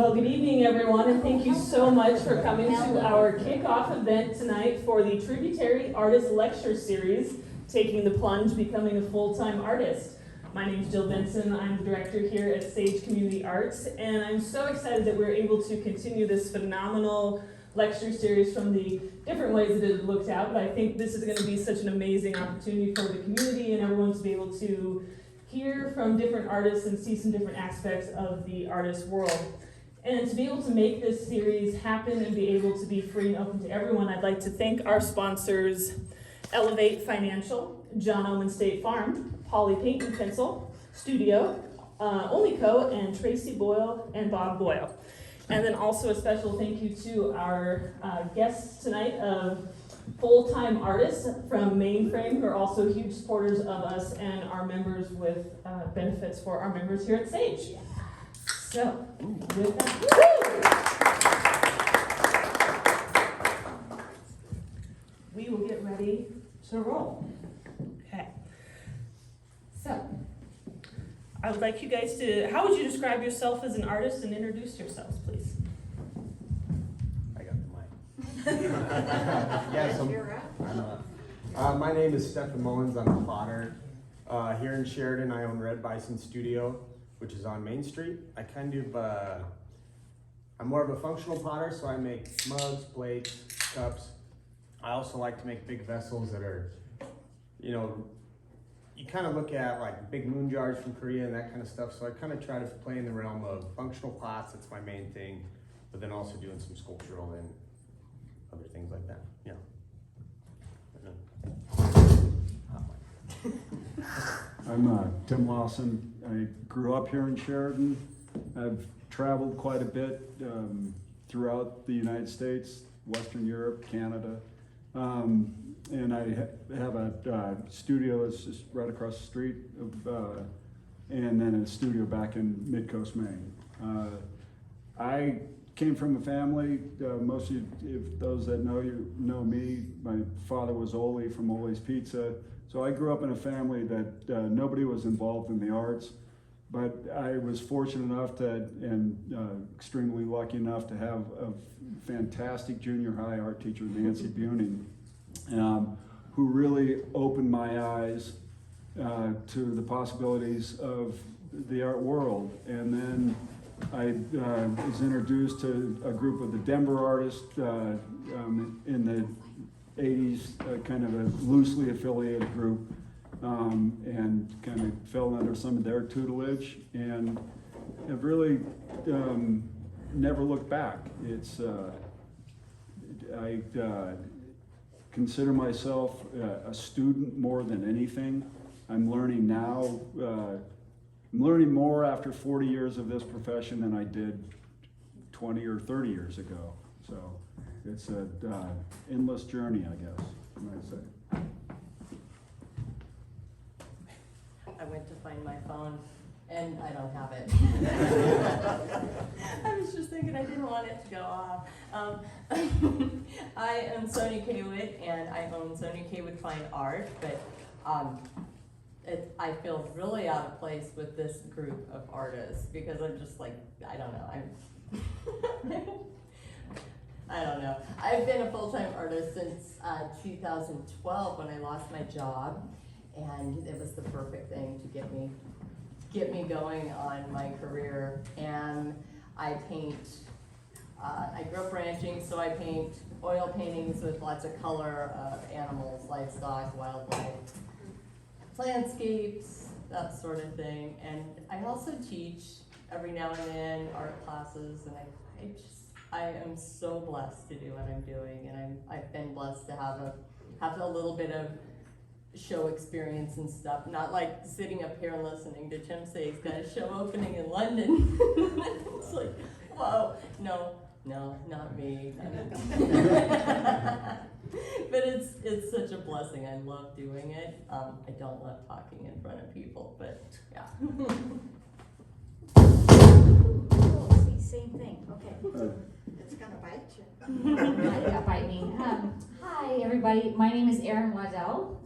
Well, good evening, everyone, and thank you so much for coming to our kickoff event tonight for the Tributary Artist Lecture Series, Taking the Plunge, Becoming a Full-Time Artist. My name is Jill Benson. I'm the director here at Sage Community Arts, and I'm so excited that we're able to continue this phenomenal lecture series from the different ways that it looked out, but I think this is going to be such an amazing opportunity for the community and everyone to be able to hear from different artists and see some different aspects of the artist world. And to be able to make this series happen and be able to be free and open to everyone, I'd like to thank our sponsors, Elevate Financial, John Oman State Farm, Poly Paint and Pencil, Studio, Onlyco, and Tracy Boyle and Bob Boyle. And then also a special thank you to our guests tonight of full-time artists from Mainframe, who are also huge supporters of us and our members with benefits for our members here at Sage. So, with that, we will get ready to roll. Okay. So, I would like you guys to, how would you describe yourself as an artist and introduce yourselves, please? I got the mic. Yes, my name is Stephen Mullins. I'm a potter. Here in Sheridan, I own Red Bison Studio, which is on Main Street. I kind of, I'm more of a functional potter, so I make mugs, plates, cups. I also like to make big vessels that are, you know, you kind of look at like big moon jars from Korea and that kind of stuff. So I kind of try to play in the realm of functional pots. That's my main thing, but then also doing some sculptural and other things like that. Yeah. I'm Tim Lawson. I grew up here in Sheridan. I've traveled quite a bit throughout the United States, Western Europe, Canada. And I have a studio that's just right across the street, and then a studio back in Midcoast, Maine. I came from a family, most of those that know you know me, my father was Ole from Ole's Pizza. So I grew up in a family that nobody was involved in the arts, but I was fortunate enough to, and extremely lucky enough to have a fantastic junior high art teacher, Nancy Buning, who really opened my eyes to the possibilities of the art world. And then I was introduced to a group of the Denver artists in the 80s, kind of a loosely affiliated group, and kind of fell under some of their tutelage, and have really never looked back. It's I consider myself a student more than anything. I'm learning now. I'm learning more after 40 years of this profession than I did 20 or 30 years ago. So it's an endless journey, I guess, you might say. I went to find my phone and I don't have it. I was just thinking I didn't want it to go off. I am Sonja Caywood and I own Sonja Caywood Fine Art, but I feel really out of place with this group of artists because I'm just like, I don't know. I don't know. I've been a full-time artist since 2012 when I lost my job, and it was the perfect thing to get me going on my career. And I paint. I grew up ranching, so I paint oil paintings with lots of color of animals, livestock, wildlife, landscapes, that sort of thing. And I also teach every now and then art classes, and I am so blessed to do what I'm doing, and I've been blessed to have a little bit of show experience and stuff. Not like sitting up here and listening to Tim say he's got a show opening in London. It's like, whoa, no, not me. But it's such a blessing. I love doing it. I don't love talking in front of people, but yeah. Same thing, okay. It's gonna bite you. Yeah, bite me. Hi everybody, my name is Arin Waddell.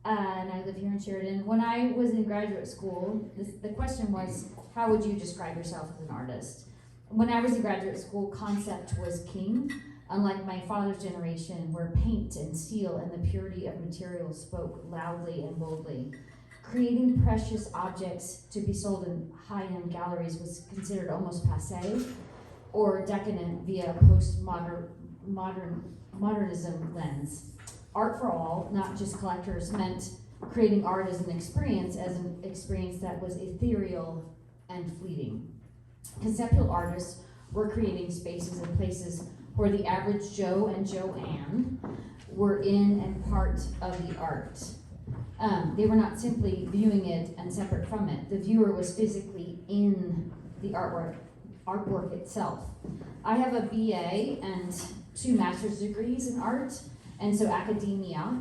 and I live here in Sheridan. When I was in graduate school, the question was, how would you describe yourself as an artist? When I was in graduate school, concept was king. Unlike my father's generation, where paint and steel and the purity of materials spoke loudly and boldly. Creating precious objects to be sold in high-end galleries was considered almost passé or decadent via postmodernism lens. Art for all, not just collectors, meant creating art as an experience that was ethereal and fleeting. Conceptual artists were creating spaces and places where the average Joe and Joanne were in and part of the art. They were not simply viewing it and separate from it. The viewer was physically in the artwork itself. I have a BA and 2 master's degrees in art, and so academia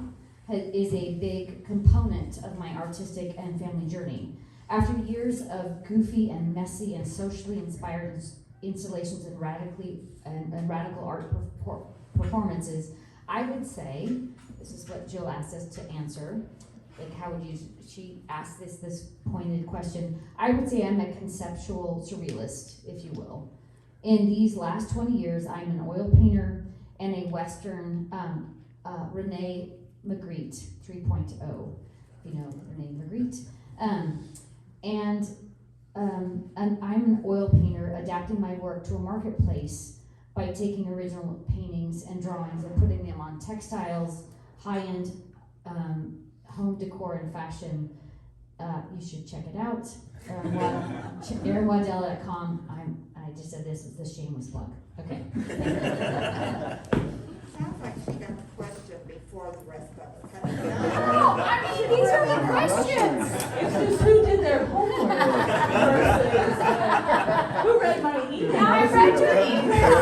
is a big component of my artistic and family journey. After years of goofy and messy and socially inspired installations and radical art performances, I would say, this is what Jill asked us to answer, like how would you, she asked this pointed question, I would say I'm a conceptual surrealist, if you will. In these last 20 years, I'm an oil painter and a Western Rene Magritte 3.0, if you know Rene Magritte. And I'm an oil painter adapting my work to a marketplace by taking original paintings and drawings and putting them on textiles, high-end home decor and fashion. You should check it out. ArinWaddell.com. I just said this is the shameless plug. Okay. Sounds like she got a question before the rest of us. No, I mean, these are the questions. It's just who did their homework versus who read my email. Now I read your email.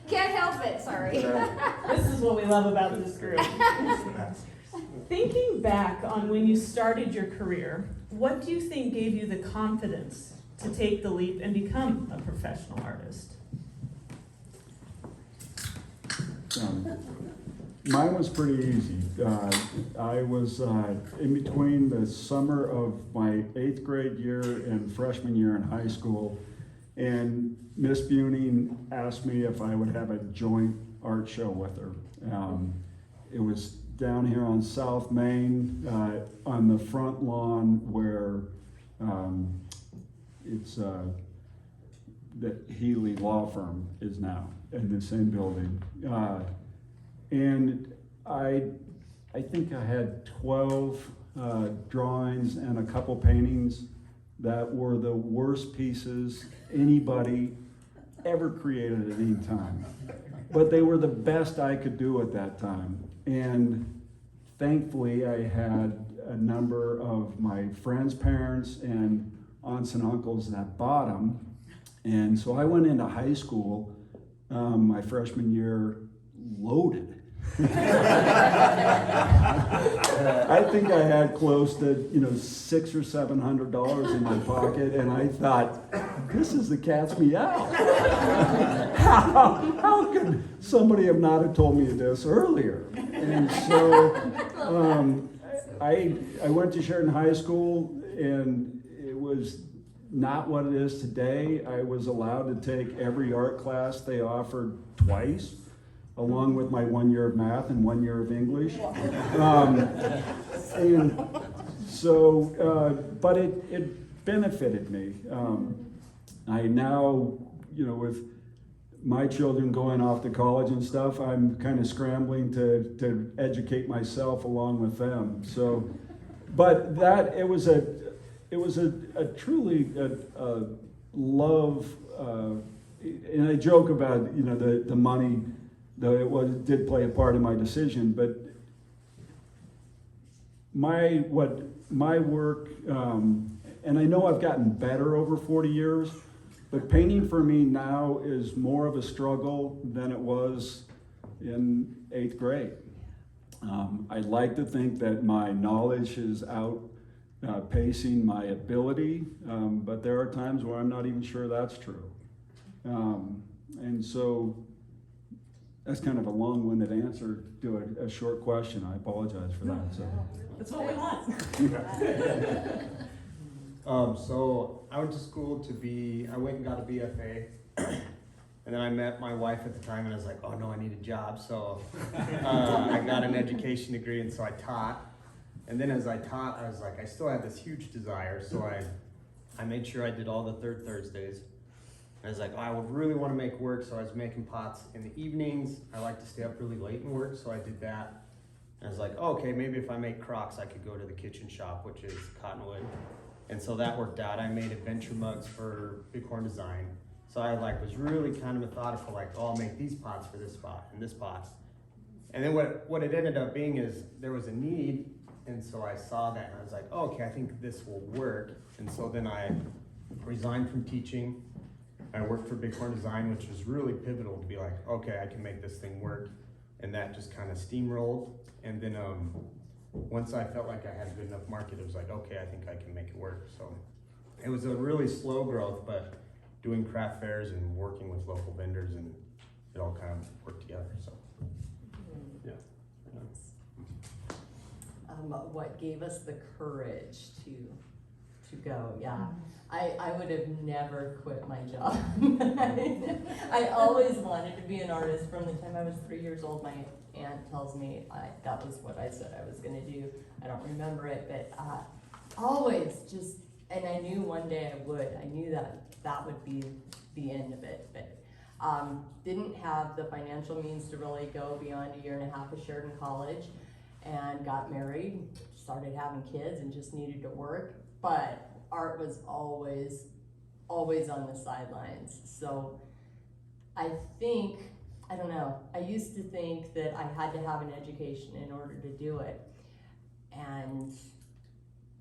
Can't help it, sorry. This is what we love about this group. Thinking back on when you started your career, what do you think gave you the confidence to take the leap and become a professional artist? Mine was pretty easy. I was in between the summer of my 8th grade year and freshman year in high school, and Miss Buning asked me if I would have a joint art show with her. It was down here on South Main, on the front lawn where it's the Healy Law Firm is now in the same building. And I think I had 12 drawings and a couple paintings that were the worst pieces anybody ever created at any time. But they were the best I could do at that time. And thankfully I had a number of my friends' parents and aunts and uncles that bought them. And so I went into high school my freshman year loaded. I think I had close to $600 or $700 in my pocket, and I thought, this is the cat's meow. How could somebody have not have told me this earlier? And so I went to Sheridan High School, and it was not what it is today. I was allowed to take every art class they offered twice, along with my 1 year of math and 1 year of English. And so, but it benefited me. I now, with my children going off to college and stuff, I'm kind of scrambling to educate myself along with them. So, but it was a truly love, and I joke about, the money, though it did play a part in my decision, but my work, and I know I've gotten better over 40 years, but painting for me now is more of a struggle than it was in 8th grade. I'd like to think that my knowledge is outpacing my ability, but there are times where I'm not even sure that's true. And so That's kind of a long-winded answer to a short question. I apologize for that. So. That's what we want. So I went to school I went and got a BFA. And then I met my wife at the time and I was like, oh no, I need a job. So I got an education degree and so I taught. And then as I taught, I was like, I still had this huge desire. So I made sure I did all the third Thursdays. And I was like, oh, I would really want to make work. So I was making pots in the evenings. I like to stay up really late and work. So I did that. And I was like, oh, okay, maybe if I make crocks, I could go to the kitchen shop, which is Cottonwood. And so that worked out. I made adventure mugs for Bighorn Design. So I was really kind of methodical, like, oh, I'll make these pots for this pot and this pot. And then what it ended up being is there was a need, and so I saw that and I was like, oh, okay, I think this will work. And so then I resigned from teaching. I worked for Bighorn Design, which was really pivotal to be like, okay, I can make this thing work. And that just kind of steamrolled. And then once I felt like I had a good enough market, it was like, okay, I think I can make it work. So it was a really slow growth, but doing craft fairs and working with local vendors, and it all kind of worked together. So yeah. What gave us the courage to go? Yeah, I would have never quit my job. I always wanted to be an artist from the time I was 3 years old. My aunt tells me that was what I said I was going to do. I don't remember it, but always just, and I knew one day I would. I knew that would be the end of it, but didn't have the financial means to really go beyond a year and a half of Sheridan College, and got married, started having kids, and just needed to work. But art was always on the sidelines. So I think, I don't know, I used to think that I had to have an education in order to do it,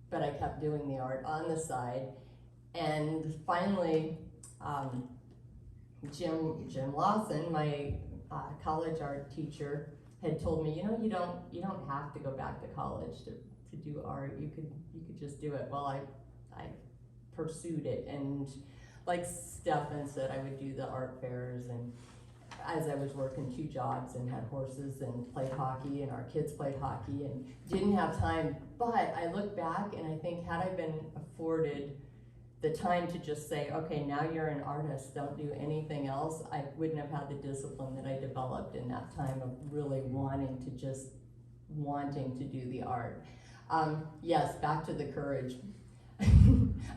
but I kept doing the art on the side. And finally, Tim Lawson, my college art teacher, had told me, you don't have to go back to college to do art. You could just do it. Well, I pursued it, and like Stefan said, I would do the art fairs, and as I was working 2 jobs and had horses and played hockey, and our kids played hockey, and didn't have time. But I look back and I think, had I been afforded the time to just say, okay, now you're an artist, don't do anything else, I wouldn't have had the discipline that I developed in that time of really wanting to do the art. Yes, back to the courage.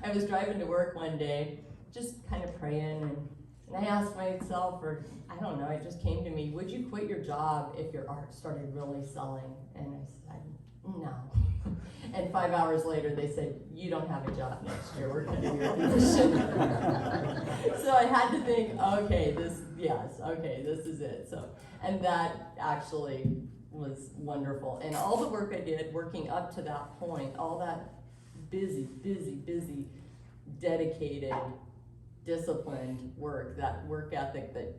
I was driving to work one day, just kind of praying, and I asked myself, or I don't know, it just came to me, would you quit your job if your art started really selling? And I said, no. And 5 hours later, they said, you don't have a job next year, we're cutting your position. So I had to think, okay, this is it. So, and that actually was wonderful. And all the work I did working up to that point, all that busy, dedicated, disciplined work, that work ethic that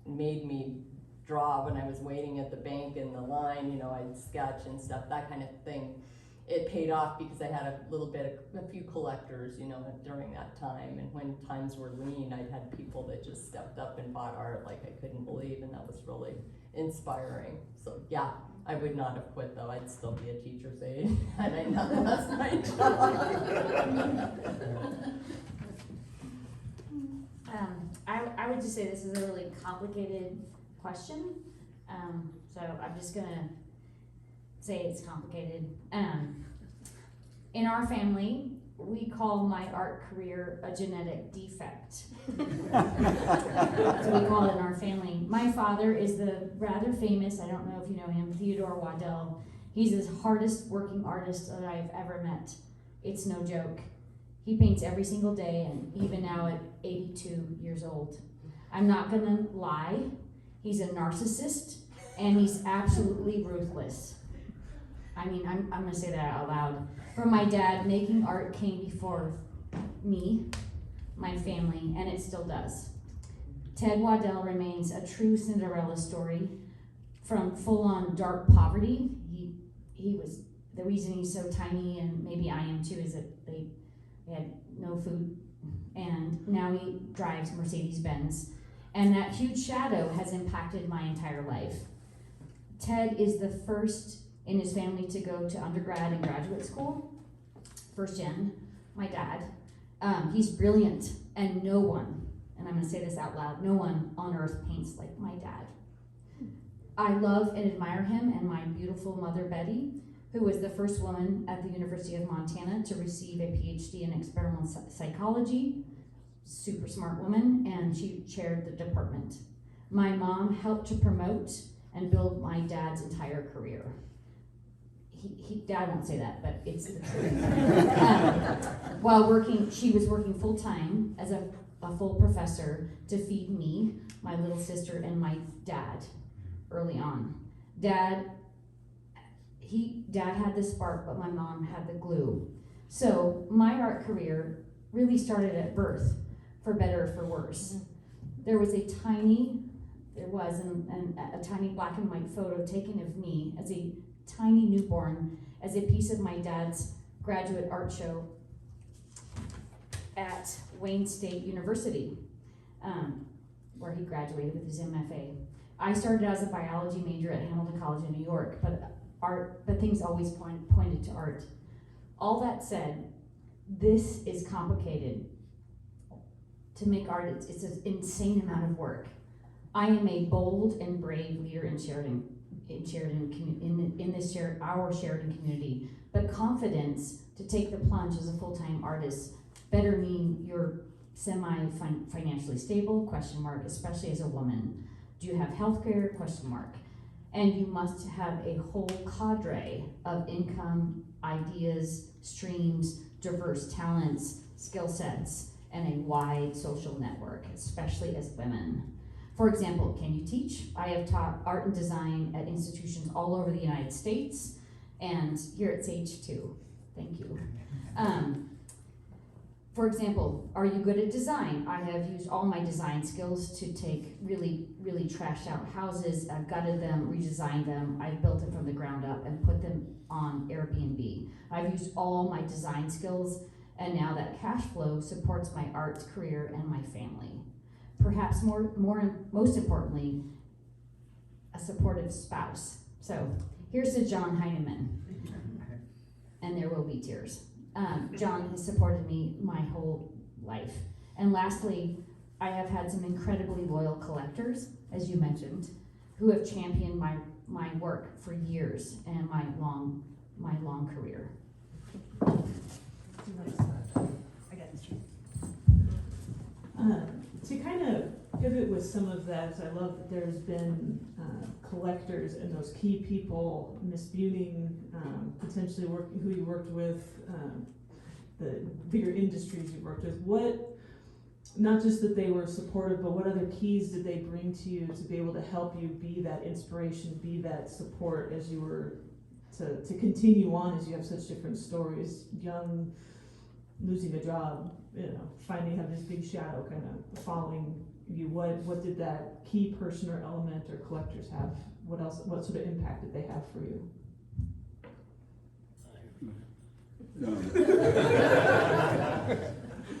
made me draw when I was waiting at the bank in the line, I'd sketch and stuff, that kind of thing. It paid off because I had a few collectors, during that time. And when times were lean, I'd had people that just stepped up and bought art like I couldn't believe, and that was really inspiring. So yeah, I would not have quit though. I'd still be a teacher's aide, and I know that's my job. I would just say this is a really complicated question, so I'm just gonna say it's complicated. In our family, we call my art career a genetic defect. So we call it in our family. My father is the rather famous, I don't know if you know him, Theodore Waddell. He's the hardest working artist that I've ever met. It's no joke. He paints every single day, and even now at 82 years old. I'm not gonna lie, he's a narcissist, and he's absolutely ruthless. I mean, I'm gonna say that out loud. For my dad, making art came before me, my family, and it still does. Ted Waddell remains a true Cinderella story. From full-on dark poverty, he was, the reason he's so tiny, and maybe I am too, is that they had no food, and now he drives Mercedes-Benz, And that huge shadow has impacted my entire life. Ted is the first in his family to go to undergrad and graduate school, first gen, my dad. He's brilliant, and no one, and I'm gonna say this out loud, no one on earth paints like my dad. I love and admire him and my beautiful mother, Betty, who was the first woman at the University of Montana to receive a PhD in experimental psychology. Super smart woman, and she chaired the department. My mom helped to promote and build my dad's entire career. Dad won't say that, but it's the truth. While she was working full-time as a full professor to feed me, my little sister, and my dad early on. Dad had the spark, but my mom had the glue. So my art career really started at birth, for better or for worse. There was a tiny black and white photo taken of me as a tiny newborn as a piece of my dad's graduate art show at Wayne State University, where he graduated with his MFA. I started as a biology major at Hamilton College in New York, but things always pointed to art. All that said, this is complicated. To make art, it's an insane amount of work. I am a bold and brave leader in our Sheridan community, but confidence to take the plunge as a full-time artist better mean you're semi-financially stable, ? Especially as a woman. Do you have health care? ? And you must have a whole cadre of income, ideas, streams, diverse talents, skill sets, and a wide social network, especially as women. For example, can you teach? I have taught art and design at institutions all over the United States and here at Sage too. Thank you. For example, are you good at design? I have used all my design skills to take really, really trashed out houses. I've gutted them, redesigned them. I've built it from the ground up and put them on Airbnb. I've used all my design skills, and now that cash flow supports my arts career and my family. Perhaps most importantly, a supportive spouse. So here's to John Heineman, and there will be tears. John has supported me my whole life. And lastly, I have had some incredibly loyal collectors, as you mentioned, who have championed my work for years and my long career. To kind of pivot with some of that, I love that there's been collectors and those key people, Miss Buning, potentially who you worked with, the bigger industries you worked with. What, not just that they were supportive, but what other keys did they bring to you to be able to help you be that inspiration, be that support as you were to continue on as you have such different stories, young, losing a job, finding have this big shadow kind of following you. What did that key person or element or collectors have? What sort of impact did they have for you?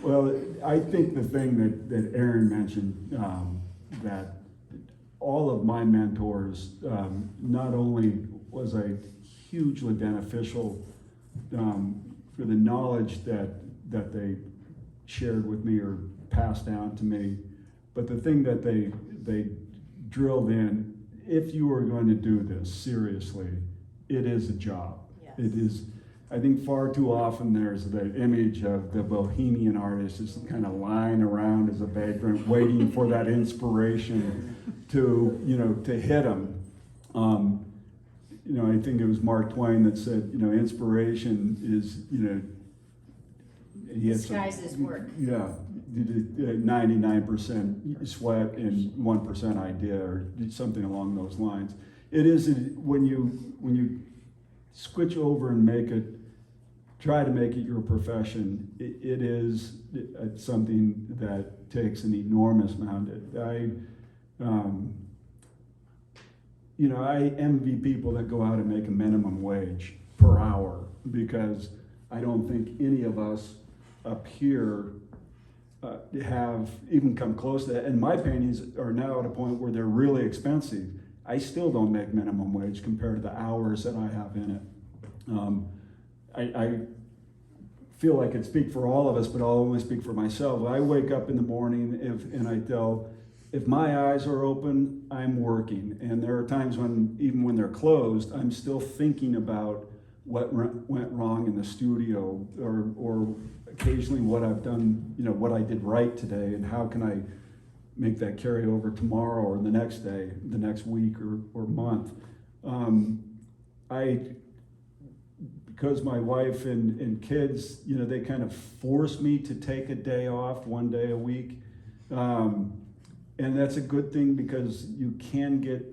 Well, I think the thing that Arin mentioned, that all of my mentors, not only was I hugely beneficial for the knowledge that they shared with me or passed down to me, but the thing that they drilled in, if you are going to do this seriously, it is a job. Yes. It is. I think far too often there's the image of the bohemian artist just kind of lying around as a vagrant, waiting for that inspiration to hit him. I think it was Mark Twain that said, inspiration is, Disguises work. Yeah, 99% sweat and 1% idea, or something along those lines. It is when you switch over and try to make it your profession. It is something that takes an enormous amount. I envy people that go out and make a minimum wage per hour, because I don't think any of us up here have even come close to that. And my paintings are now at a point where they're really expensive. I still don't make minimum wage compared to the hours that I have in it. I feel like I could speak for all of us, but I'll only speak for myself. I wake up in the morning and I tell, if my eyes are open, I'm working. And there are times when, even when they're closed, I'm still thinking about what went wrong in the studio, or occasionally what I've done, what I did right today, and how can I make that carry over tomorrow or the next day, the next week or month. Because my wife and kids, they kind of force me to take a day off, one day a week. And that's a good thing, because you can get,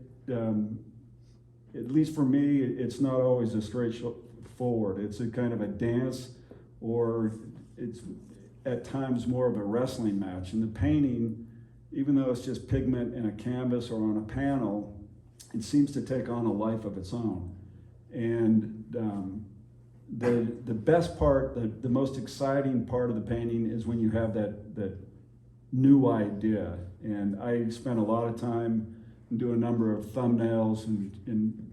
at least for me, it's not always a straightforward. It's a kind of a dance, or it's at times more of a wrestling match. And the painting, even though it's just pigment in a canvas or on a panel, it seems to take on a life of its own. And the best part, the most exciting part of the painting is when you have that new idea. And I spent a lot of time and do a number of thumbnails and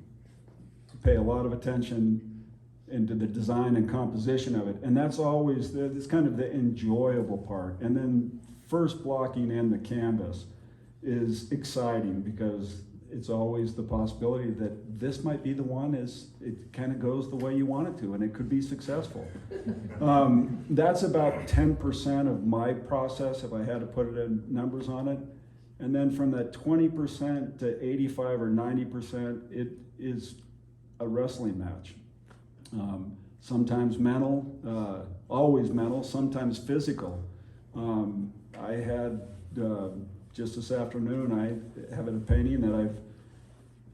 pay a lot of attention into the design and composition of it. And that's always, it's kind of the enjoyable part. And then first blocking in the canvas is exciting, because it's always the possibility that this might be the one, it kind of goes the way you want it to, and it could be successful. That's about 10% of my process, if I had to put it in numbers on it. And then from that 20% to 85 or 90%, it is a wrestling match. Sometimes mental, always mental, sometimes physical. I had, just this afternoon, I have a painting that I've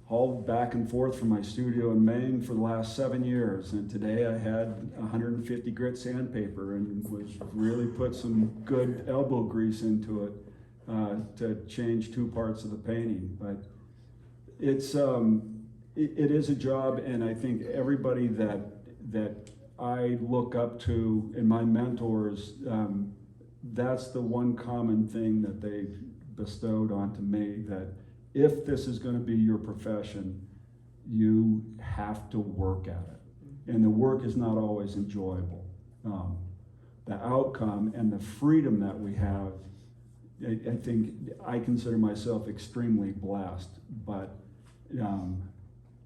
hauled back and forth from my studio in Maine for the last 7 years. And today I had 150 grit sandpaper, and was really put some good elbow grease into it to change 2 parts of the painting. But it's, it is a job, and I think everybody that I look up to and my mentors, that's the one common thing that they bestowed onto me, that if this is going to be your profession, you have to work at it. And the work is not always enjoyable. The outcome and the freedom that we have, I think I consider myself extremely blessed, but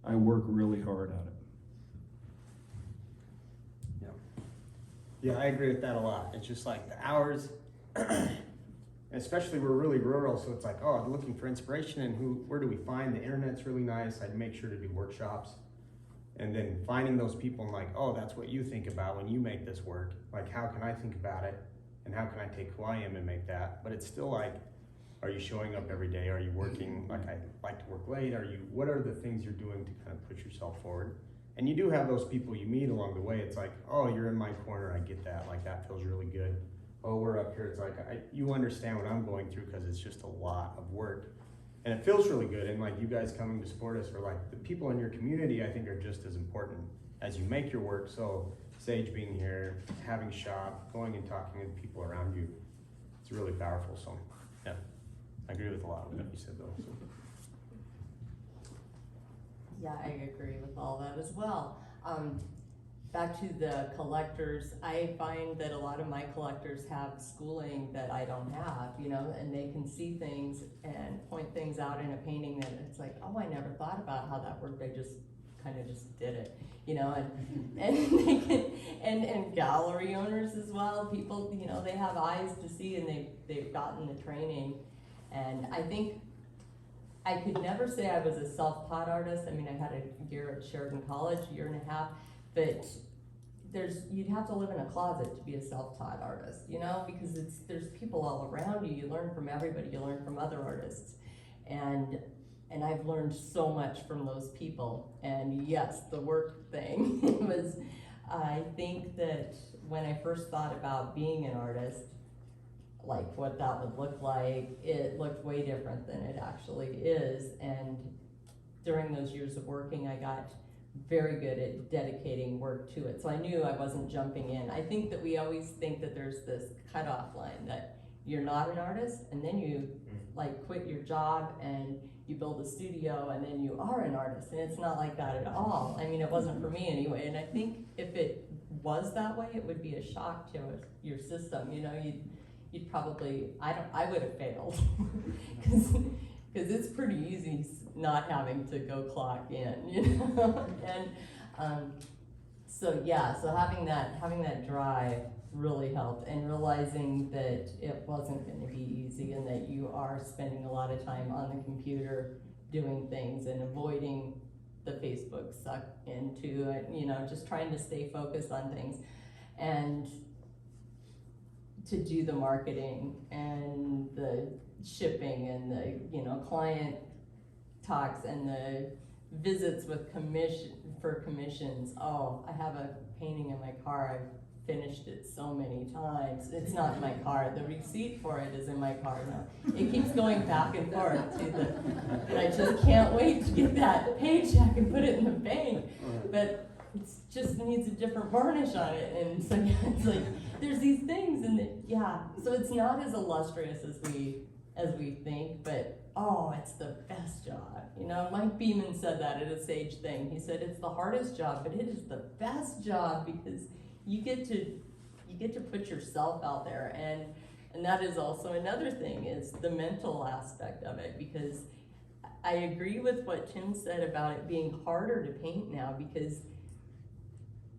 I work really hard at it. Yeah, I agree with that a lot. It's just like the hours, especially we're really rural, so it's like, oh, I'm looking for inspiration, and where do we find? The internet's really nice. I'd make sure to do workshops, and then finding those people and like, oh, that's what you think about when you make this work. Like, how can I think about it, and how can I take who I am and make that? But it's still like, are you showing up every day? Are you working? Like, I like to work late. What are the things you're doing to kind of push yourself forward? And you do have those people you meet along the way. It's like, oh, you're in my corner. I get that. Like, that feels really good. Oh, we're up here. It's like, you understand what I'm going through, because it's just a lot of work. And it feels really good. And like, you guys coming to support us, or like the people in your community, I think are just as important as you make your work. So Sage being here, having shop, going and talking to people around you, it's really powerful. So yeah, I agree with a lot of what you said though. So. Yeah, I agree with all that as well. Back to the collectors, I find that a lot of my collectors have schooling that I don't have, and they can see things and point things out in a painting that it's like, oh, I never thought about how that worked. They just kind of just did it, and they can, and gallery owners as well, people, they have eyes to see, and they've gotten the training. And I think I could never say I was a self-taught artist. I mean, I had a year at Sheridan College, a year and a half, but you'd have to live in a closet to be a self-taught artist, because there's people all around you. You learn from everybody. You learn from other artists, and I've learned so much from those people. And yes, the work thing was. I think that when I first thought about being an artist, like what that would look like, it looked way different than it actually is. And during those years of working, I got very good at dedicating work to it. So I knew I wasn't jumping in. I think that we always think that there's this cutoff line, that you're not an artist, and then you like quit your job and you build a studio and then you are an artist, and it's not like that at all. I mean, it wasn't for me anyway, and I think if it was that way, it would be a shock to your system. You know, you'd probably, I would have failed, because it's pretty easy not having to go clock in, you know, and so having that drive really helped, and realizing that it wasn't going to be easy, and that you are spending a lot of time on the computer doing things and avoiding the Facebook suck into it, you know, just trying to stay focused on things and to do the marketing and the shipping and the, you know, client talks and the visits with commissions. Oh, I have a painting in my car. I've finished it so many times. It's not in my car. The receipt for it is in my car now. It keeps going back and forth and I just can't wait to get that paycheck and put it in the bank. But it just needs a different varnish on it, and so it's like there's these things, and so it's not as illustrious as we think, but oh, it's the best job. You know, Mike Beeman said that at a Sage thing. He said it's the hardest job, but it is the best job, because you get to put yourself out there, and that is also another thing, is the mental aspect of it, because I agree with what Tim said about it being harder to paint now, because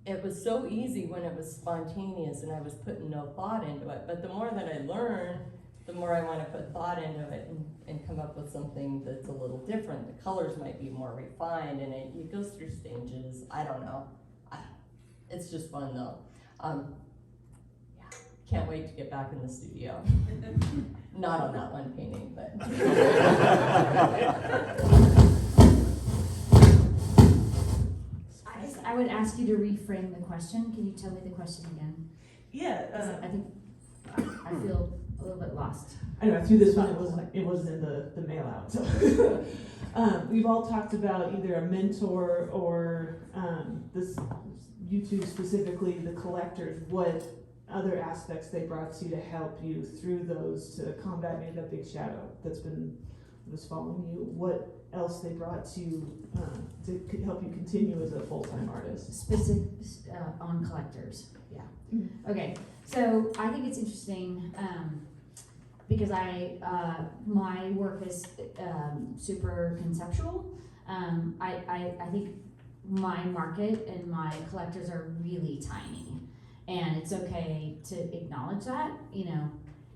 it was so easy when it was spontaneous and I was putting no thought into it, but the more that I learn, the more I want to put thought into it and come up with something that's a little different. The colors might be more refined, and it goes through stages. I don't know. It's just fun though. Can't wait to get back in the studio. Not on that one painting, but. I would ask you to reframe the question. Can you tell me the question again? Yeah. I think I feel a little bit lost. I know, I threw this one, it wasn't in the mail out. So. We've all talked about either a mentor or this YouTube specifically, the collectors, what other aspects they brought to you to help you through those to combat maybe that big shadow was following you. What else they brought to you to help you continue as a full-time artist? Specific on collectors, yeah. Mm-hmm. Okay, so I think it's interesting because my work is super conceptual. I think my market and my collectors are really tiny, and it's okay to acknowledge that. You know,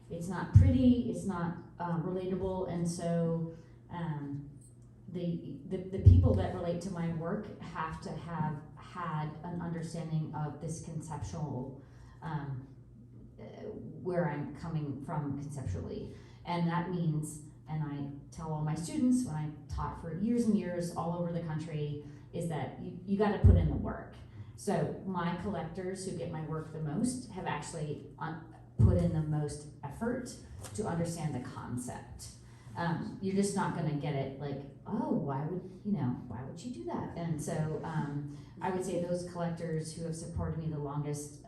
it's not pretty, it's not relatable, and so the people that relate to my work have to have had an understanding of this conceptual, where I'm coming from conceptually, and that means, and I tell all my students when I taught for years and years all over the country, is that you got to put in the work. So my collectors who get my work the most have actually put in the most effort to understand the concept. You're just not going to get it like, oh, why would you do that? And so I would say those collectors who have supported me the longest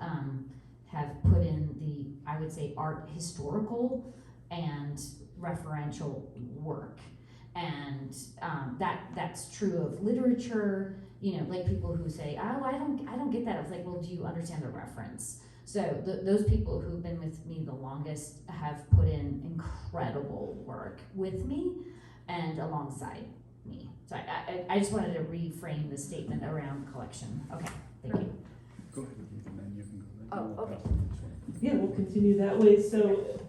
have put in the, I would say, art historical and referential work. And that's true of literature. You know, like people who say, oh, I don't get that. I was like, well, do you understand the reference? So those people who've been with me the longest have put in incredible work with me and alongside me. So I just wanted to reframe the statement around collection. Okay, thank you. Go ahead, and then you can go. Oh, okay. Yeah, we'll continue that way. So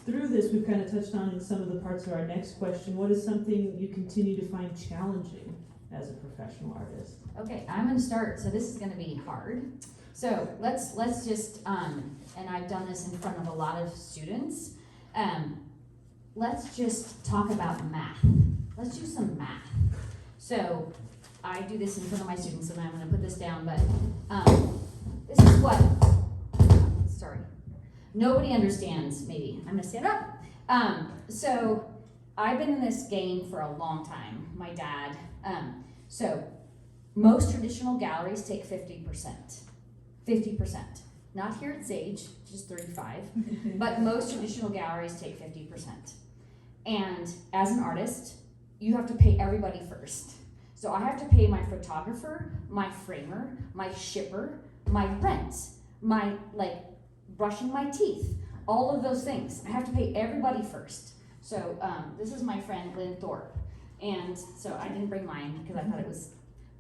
through this, we've kind of touched on in some of the parts of our next question. What is something you continue to find challenging as a professional artist? Okay, I'm going to start. So this is going to be hard. So let's just, and I've done this in front of a lot of students. Let's just talk about math. Let's do some math. So I do this in front of my students, and I'm going to put this down. But this is what. Sorry. Nobody understands, maybe. I'm gonna stand up. So I've been in this game for a long time, my dad. So most traditional galleries take 50%. 50%. Not here at Sage, just 35, but most traditional galleries take 50%. And as an artist, you have to pay everybody first. So I have to pay my photographer, my framer, my shipper, my rent, my brushing my teeth, all of those things. I have to pay everybody first. So this is my friend Lynn Thorpe. And so I didn't bring mine because I thought it was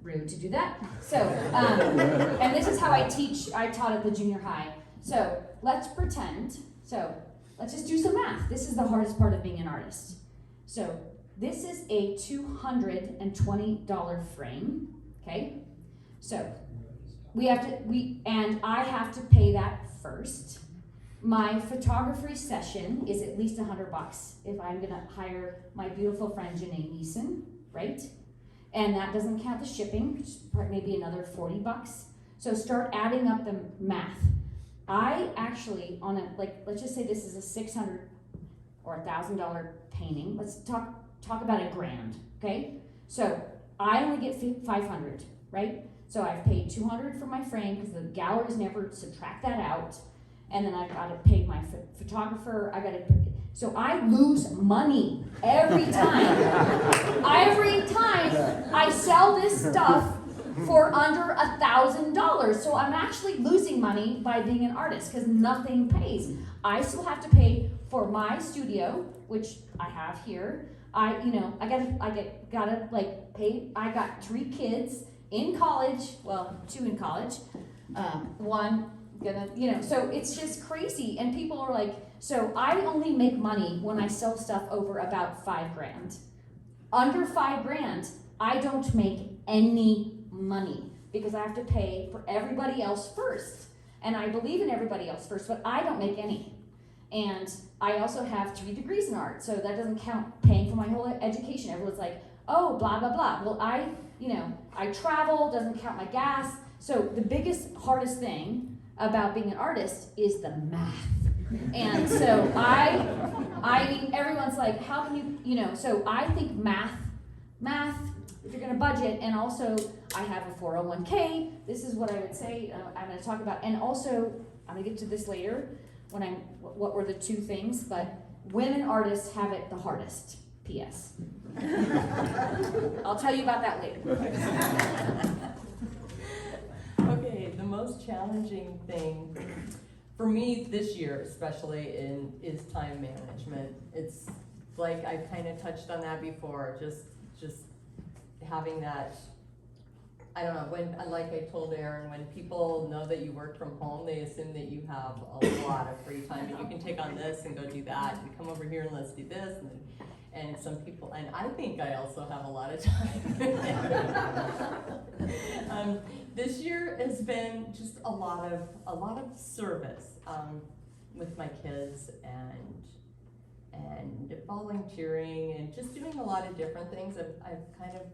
rude to do that. So, and this is how I teach. I taught at the junior high. So let's pretend, let's just do some math. This is the hardest part of being an artist. So this is a $220 frame, okay? So and I have to pay that first. My photography session is at least $100 if I'm gonna hire my beautiful friend Janae Neeson, right? And that doesn't count the shipping, which is maybe another $40. So start adding up the math. I actually, let's just say this is a $600 or $1,000 painting. Let's talk about $1,000, okay? So I only get $500, right? So I've paid $200 for my frame because the galleries never subtract that out. And then I've got to pay my photographer. So I lose money every time. Every time I sell this stuff for under $1,000. So I'm actually losing money by being an artist because nothing pays. I still have to pay for my studio, which I have here. I gotta pay. I got 3 kids in college. Well, 2 in college. One so it's just crazy. And people are like, so I only make money when I sell stuff over about $5,000. Under $5,000, I don't make any money because I have to pay for everybody else first. And I believe in everybody else first, but I don't make any. And I also have 3 degrees in art, so that doesn't count paying for my whole education. Everyone's like, oh, blah, blah, blah. Well, I travel, doesn't count my gas. So the hardest thing about being an artist is the math. And so I mean, everyone's like, how can you, so I think math, if you're gonna budget, and also I have a 401k, this is what I would say, I'm gonna talk about, and also, I'm gonna get to this later, what were the 2 things, but women artists have it the hardest, P.S. I'll tell you about that later. Okay, the most challenging thing for me this year, especially is time management. It's like I kind of touched on that before. Just having that. I don't know, like I told Arin, when people know that you work from home, they assume that you have a lot of free time and you can take on this and go do that and come over here and let's do this and some people, and I think I also have a lot of time. This year has been just a lot of service with my kids and volunteering and just doing a lot of different things. I've kind of,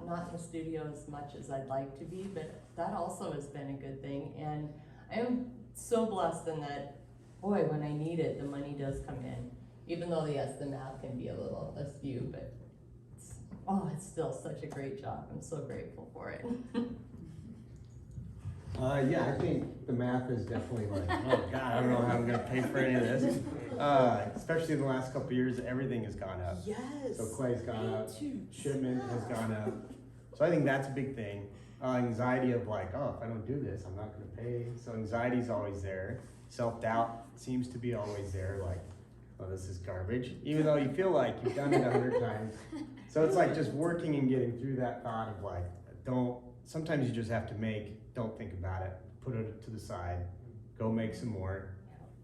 not in the studio as much as I'd like to be, but that also has been a good thing. And I am so blessed in that, boy, when I need it, the money does come in. Even though, yes, the math can be a little askew, but it's still such a great job. I'm so grateful for it. I think the math is definitely like, oh God, I don't know how I'm gonna pay for any of this. Especially in the last couple of years, everything has gone up. Yes. So clay's gone up, shipment has gone up. So I think that's a big thing. Anxiety of like, oh, if I don't do this, I'm not gonna pay. So anxiety's always there. Self-doubt seems to be always there, like, oh, this is garbage. Even though you feel like you've done it 100 times. So it's like just working and getting through that thought of like, sometimes you just have to don't think about it, put it to the side, go make some more.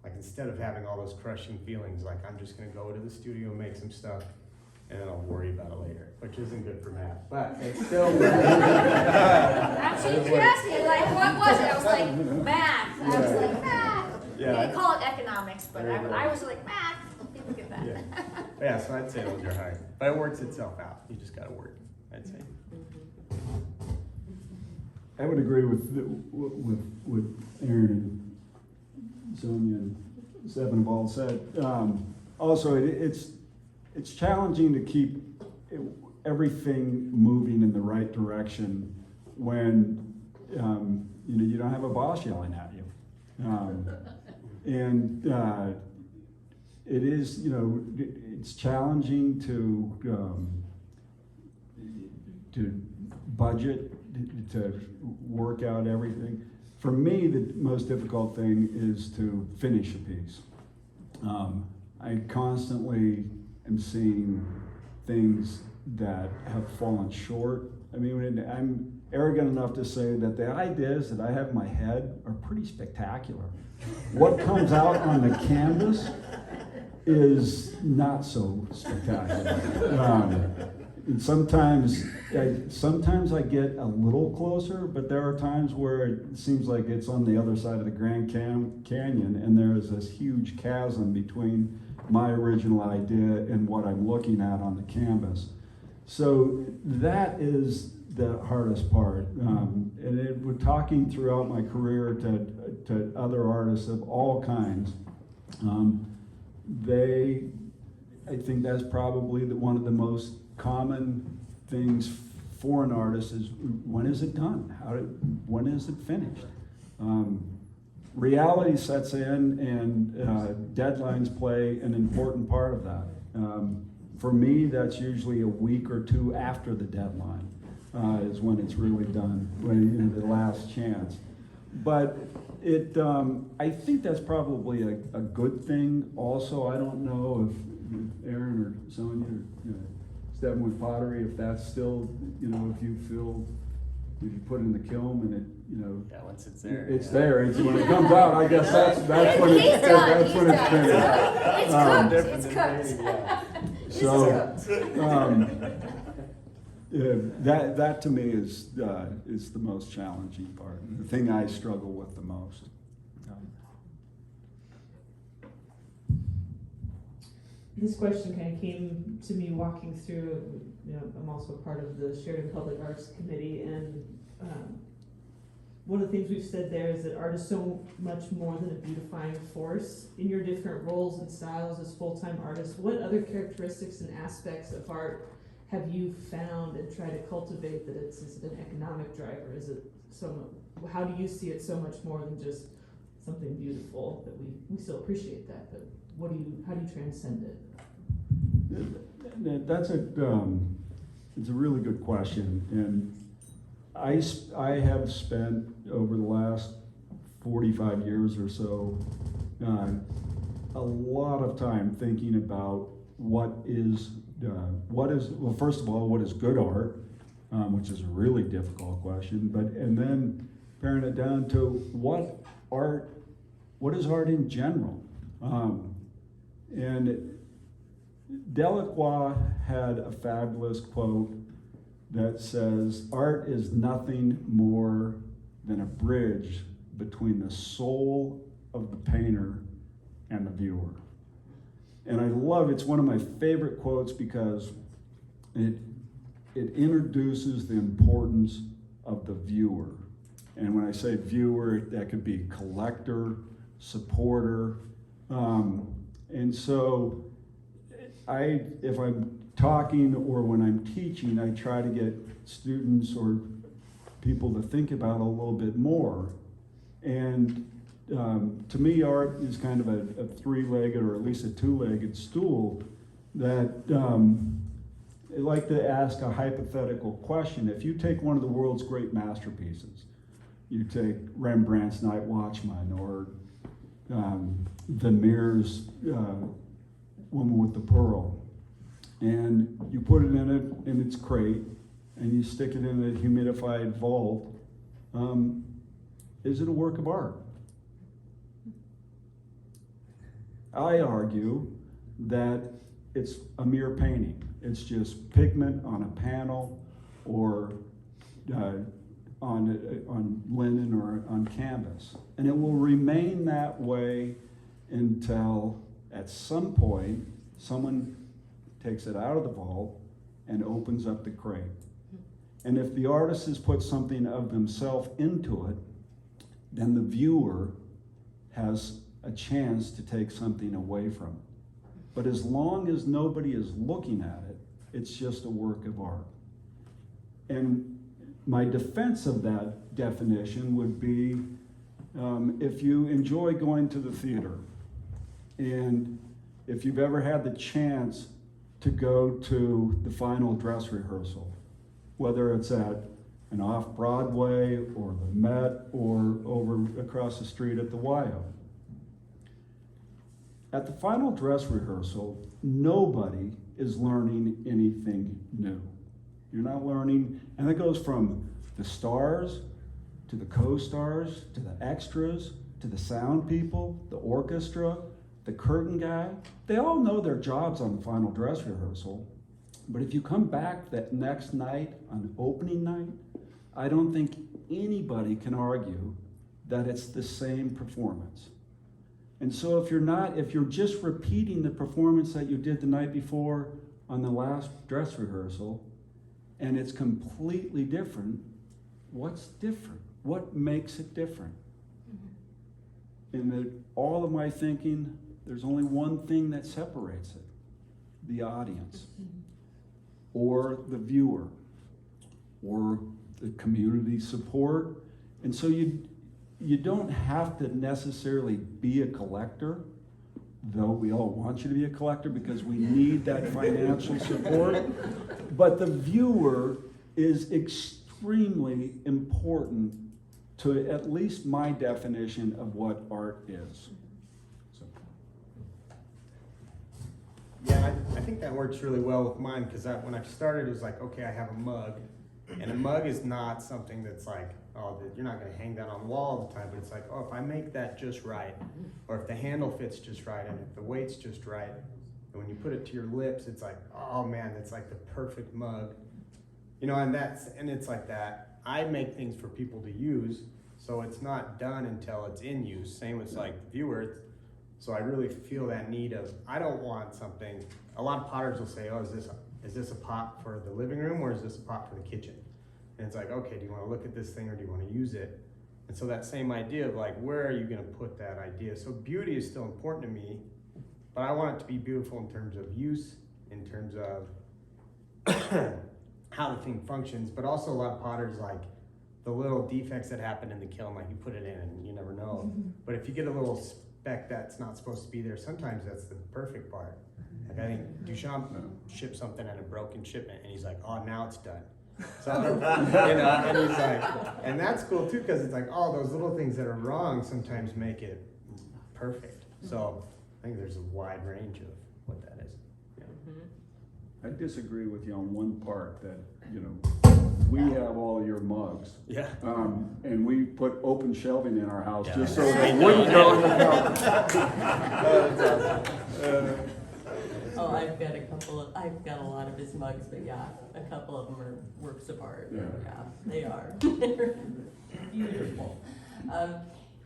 Like instead of having all those crushing feelings, like I'm just gonna go to the studio and make some stuff and then I'll worry about it later, which isn't good for math, but it's still. Actually, you asked me, like, what was it? I was like, math. I was like, math. Yeah. We call it economics, but I was like, math. Look at that. Yeah, so I'd say those are hard, but it works itself out. You just gotta work, I'd say. I would agree with Arin and Sonja and Seven have all said. Also, it's challenging to keep everything moving in the right direction when you don't have a boss yelling at you. And it is, it's challenging to budget, to work out everything. For me, the most difficult thing is to finish a piece. I constantly am seeing things that have fallen short. I mean, I'm arrogant enough to say that the ideas that I have in my head are pretty spectacular. What comes out on the canvas is not so spectacular. And sometimes I get a little closer, but there are times where it seems like it's on the other side of the Grand Canyon, and there is this huge chasm between my original idea and what I'm looking at on the canvas. So that is the hardest part. We're talking throughout my career to other artists of all kinds. I think that's probably one of the most common things for an artist is, when is it done? When is it finished? Reality sets in, and deadlines play an important part of that. For me, that's usually a week or two after the deadline is when it's really done, when the last chance. But I think that's probably a good thing. Also, I don't know if Arin or Sonja or Stephen with pottery, if that's still, if you feel, if you put it in the kiln and it, Yeah, once it's there. it's there. It's when it comes out. I guess that's when He's it's done, that's he's when it's done. finished. It's cooked, it's cooked. So that to me is the most challenging part, the thing I struggle with the most. This question kind of came to me walking through, I'm also part of the Sheridan Public Arts Committee, and one of the things we've said there is that art is so much more than a beautifying force. In your different roles and styles as full-time artists, what other characteristics and aspects of art have you found and tried to cultivate that is it an economic driver? Is it how do you see it so much more than just something beautiful that we still appreciate that, but how do you transcend it? That's it's a really good question, and I have spent over the last 45 years or so a lot of time thinking about what is well, first of all, what is good art, which is a really difficult question, and then paring it down to what is art in general. And Delacroix had a fabulous quote that says, "Art is nothing more than a bridge between the soul of the painter and the viewer." And it's one of my favorite quotes because it introduces the importance of the viewer. And when I say viewer, that could be collector, supporter. And so if I'm talking or when I'm teaching, I try to get students or people to think about it a little bit more. And to me, art is kind of a three-legged or at least a two-legged stool that I like to ask a hypothetical question. If you take one of the world's great masterpieces, you take Rembrandt's Night Watchman or Vermeer's Woman with the Pearl, and you put it in its crate, and you stick it in a humidified vault, is it a work of art? I argue that it's a mere painting. It's just pigment on a panel or on linen or on canvas. And it will remain that way until at some point someone takes it out of the vault and opens up the crate. And if the artist has put something of themselves into it, then the viewer has a chance to take something away from it. But as long as nobody is looking at it, it's just a work of art. And my defense of that definition would be If you enjoy going to the theater, and if you've ever had the chance to go to the final dress rehearsal, whether it's at an off-Broadway or the Met or over across the street at the YO. At the final dress rehearsal, nobody is learning anything new. You're not learning, and it goes from the stars to the co-stars to the extras to the sound people, the orchestra, the curtain guy. They all know their jobs on the final dress rehearsal. But if you come back that next night, on opening night, I don't think anybody can argue that it's the same performance. And so if you're just repeating the performance that you did the night before on the last dress rehearsal, and it's completely different, what's different? What makes it different? In all of my thinking, there's only one thing that separates it: the audience, or the viewer, or the community support. And so you don't have to necessarily be a collector, though we all want you to be a collector because we need that financial support. But the viewer is extremely important to at least my definition of what art is. So. Yeah, I think that works really well with mine, because when I started, it was like, okay, I have a mug, and a mug is not something that's like, oh, you're not going to hang that on the wall all the time, but it's like, oh, if I make that just right, or if the handle fits just right, and if the weight's just right, and when you put it to your lips, it's like, oh man, it's like the perfect mug, you know, and it's like that. I make things for people to use, so it's not done until it's in use. Same with like the viewer. So I really feel that need of, I don't want something. A lot of potters will say, oh, is this a pot for the living room, or is this a pot for the kitchen? And it's like, okay, do you want to look at this thing, or do you want to use it? And so that same idea of like, where are you going to put that idea? So beauty is still important to me, but I want it to be beautiful in terms of use, in terms of how the thing functions, but also a lot of potters like the little defects that happen in the kiln, like you put it in and you never know. But if you get a little speck that's not supposed to be there, sometimes that's the perfect part. Like I think Duchamp shipped something at a broken shipment, and he's like, oh, now it's done. So, you know, and he's like, and that's cool too, because it's like, oh, those little things that are wrong sometimes make it perfect. So I think there's a wide range of what that is. Yeah. I disagree with you on one part, that, you know, we have all your mugs. Yeah. And we put open shelving in our house just so I they know. wouldn't go in the cupboard. Oh, I've got a lot of his mugs, but yeah, a couple of them are works of art. Yeah. Yeah, they are. They're beautiful.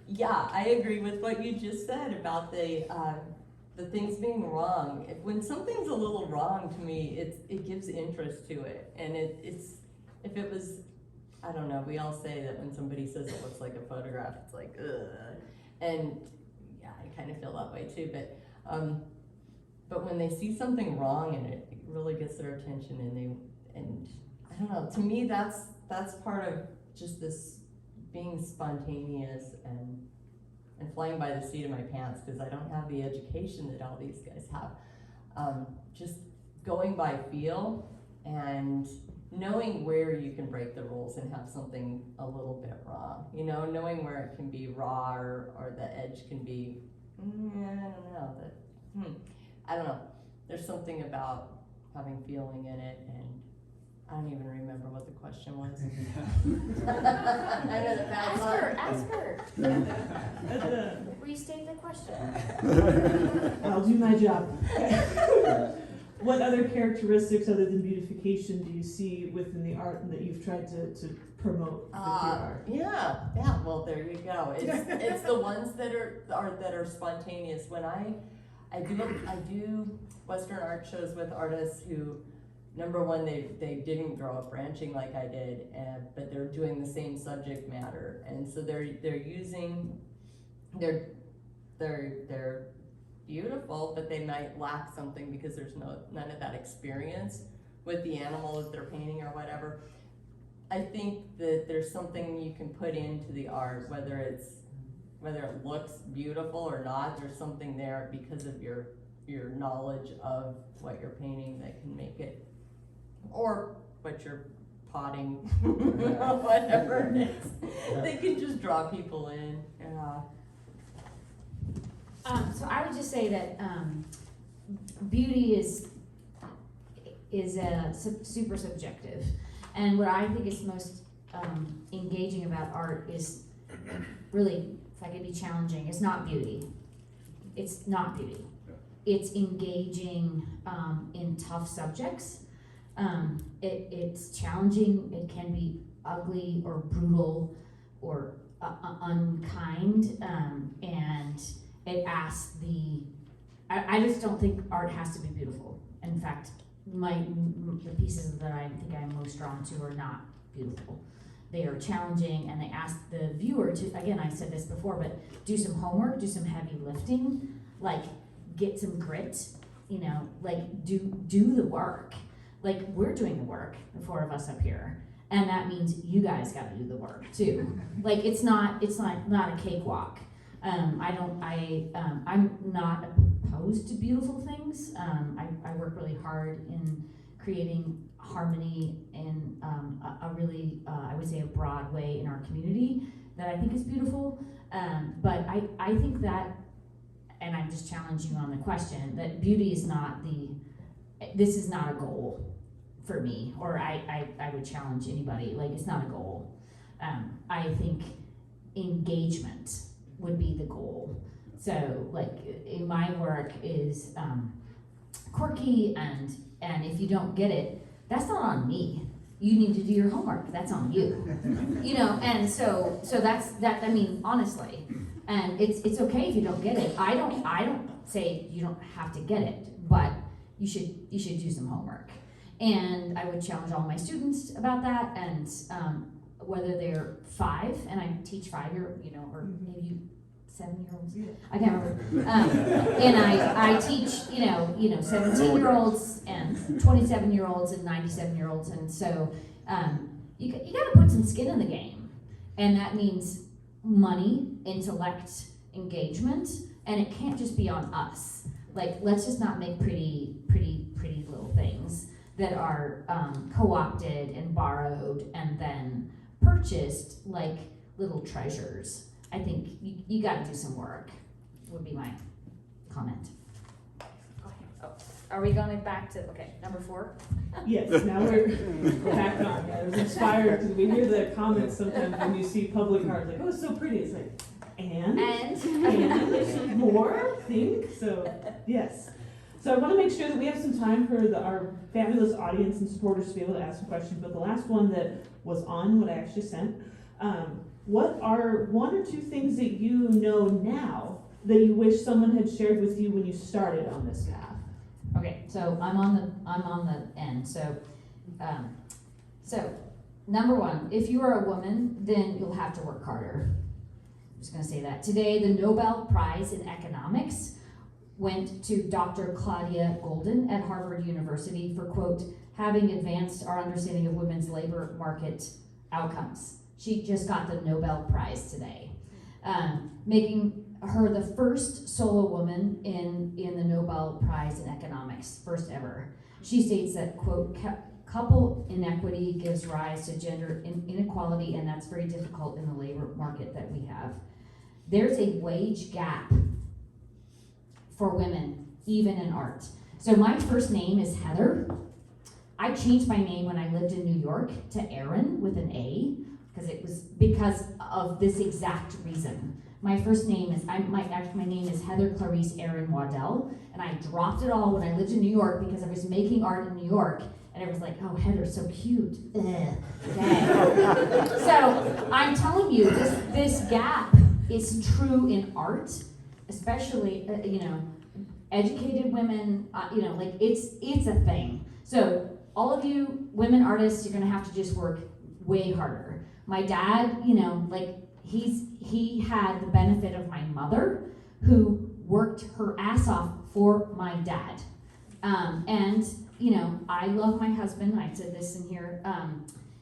Yeah, I agree with what you just said about the things being wrong. When something's a little wrong to me, it gives interest to it, and it's if it was, I don't know. We all say that when somebody says it looks like a photograph, it's like ugh, and yeah, I kind of feel that way too. But when they see something wrong in it, it really gets their attention, and I don't know. To me, that's part of just this being spontaneous and flying by the seat of my pants, because I don't have the education that all these guys have. Just going by feel and knowing where you can break the rules and have something a little bit wrong. You know, knowing where it can be raw or the edge can be, I don't know. I don't know. There's something about having feeling in it, and I don't even remember what the question was. I know the Ask her. Restate the question. I'll do my job. What other characteristics other than beautification do you see within the art that you've tried to promote with your art? Yeah. Well, there you go. It's the ones that are spontaneous. When I do Western art shows with artists who, number one, they didn't grow up ranching like I did, but they're doing the same subject matter, and so they're beautiful, but they might lack something because there's none of that experience with the animal that they're painting or whatever. I think that there's something you can put into the art, whether it's whether it looks beautiful or not, there's something there because of your knowledge of what you're painting that can make it, or what you're potting, whatever it is. They can just draw people in. So I would just say that beauty is super subjective, and what I think is most engaging about art is really, if I could be challenging, it's not beauty. It's not beauty. It's engaging in tough subjects. It's challenging. It can be ugly or brutal or unkind, and it asks I just don't think art has to be beautiful. In fact, the pieces that I think I'm most drawn to are not beautiful. They are challenging, and they ask the viewer to, again, I said this before, but do some homework, do some heavy lifting, like get some grit, like do the work. Like, we're doing the work, the four of us up here, and that means you guys gotta do the work too. Like, it's not a cakewalk. I'm not opposed to beautiful things. I work really hard in creating harmony in a really, I would say, a broad way in our community that I think is beautiful. But I think that, and I'm just challenging you on the question, that beauty is not this is not a goal for me, or I would challenge anybody, like, it's not a goal. I think engagement would be the goal. So, like, in my work is quirky, and if you don't get it, that's not on me. You need to do your homework. That's on you. And so that's that. I mean, honestly, and it's okay if you don't get it. I don't say you don't have to get it, but you should do some homework. And I would challenge all my students about that, and whether they're 5, and I teach 5-year, or maybe 7-year-olds. I can't remember. And I teach, 17-year-olds and 27-year-olds and 97-year-olds, and so you got to put some skin in the game, and that means money, intellect, engagement, and it can't just be on us. Like, let's just not make pretty little things that are co-opted and borrowed and then purchased like little treasures. I think you got to do some work, would be my comment. Oh, are we going back to, number 4? Yes, now we're back on. Yeah, I was inspired because we hear the comments sometimes when you see public art, like, oh, it's so pretty. It's like, and more think. So yes. So I want to make sure that we have some time for our fabulous audience and supporters to be able to ask some questions. But the last one that was on what I actually sent, what are 1 or 2 things that you know now that you wish someone had shared with you when you started on this path? Okay, so I'm on the end. So number 1, if you are a woman, then you'll have to work harder. I'm just going to say that. Today, the Nobel Prize in Economics went to Dr. Claudia Golden at Harvard University for, quote, having advanced our understanding of women's labor market outcomes. She just got the Nobel Prize today, making her the first solo woman in the Nobel Prize in Economics, first ever. She states that, quote, couple inequity gives rise to gender inequality, and that's very difficult in the labor market that we have. There's a wage gap for women, even in art. So my first name is Heather. I changed my name when I lived in New York to Arin with an A, because of this exact reason. My first name is, my name is Heather Clarice Arin Waddell, and I dropped it all when I lived in New York because I was making art in New York, and it was like, oh, Heather's so cute. Okay. So I'm telling you, this gap is true in art, especially, educated women, it's a thing. So all of you women artists, you're gonna have to just work way harder. My dad, he had the benefit of my mother, who worked her ass off for my dad. And I love my husband. I said this in here.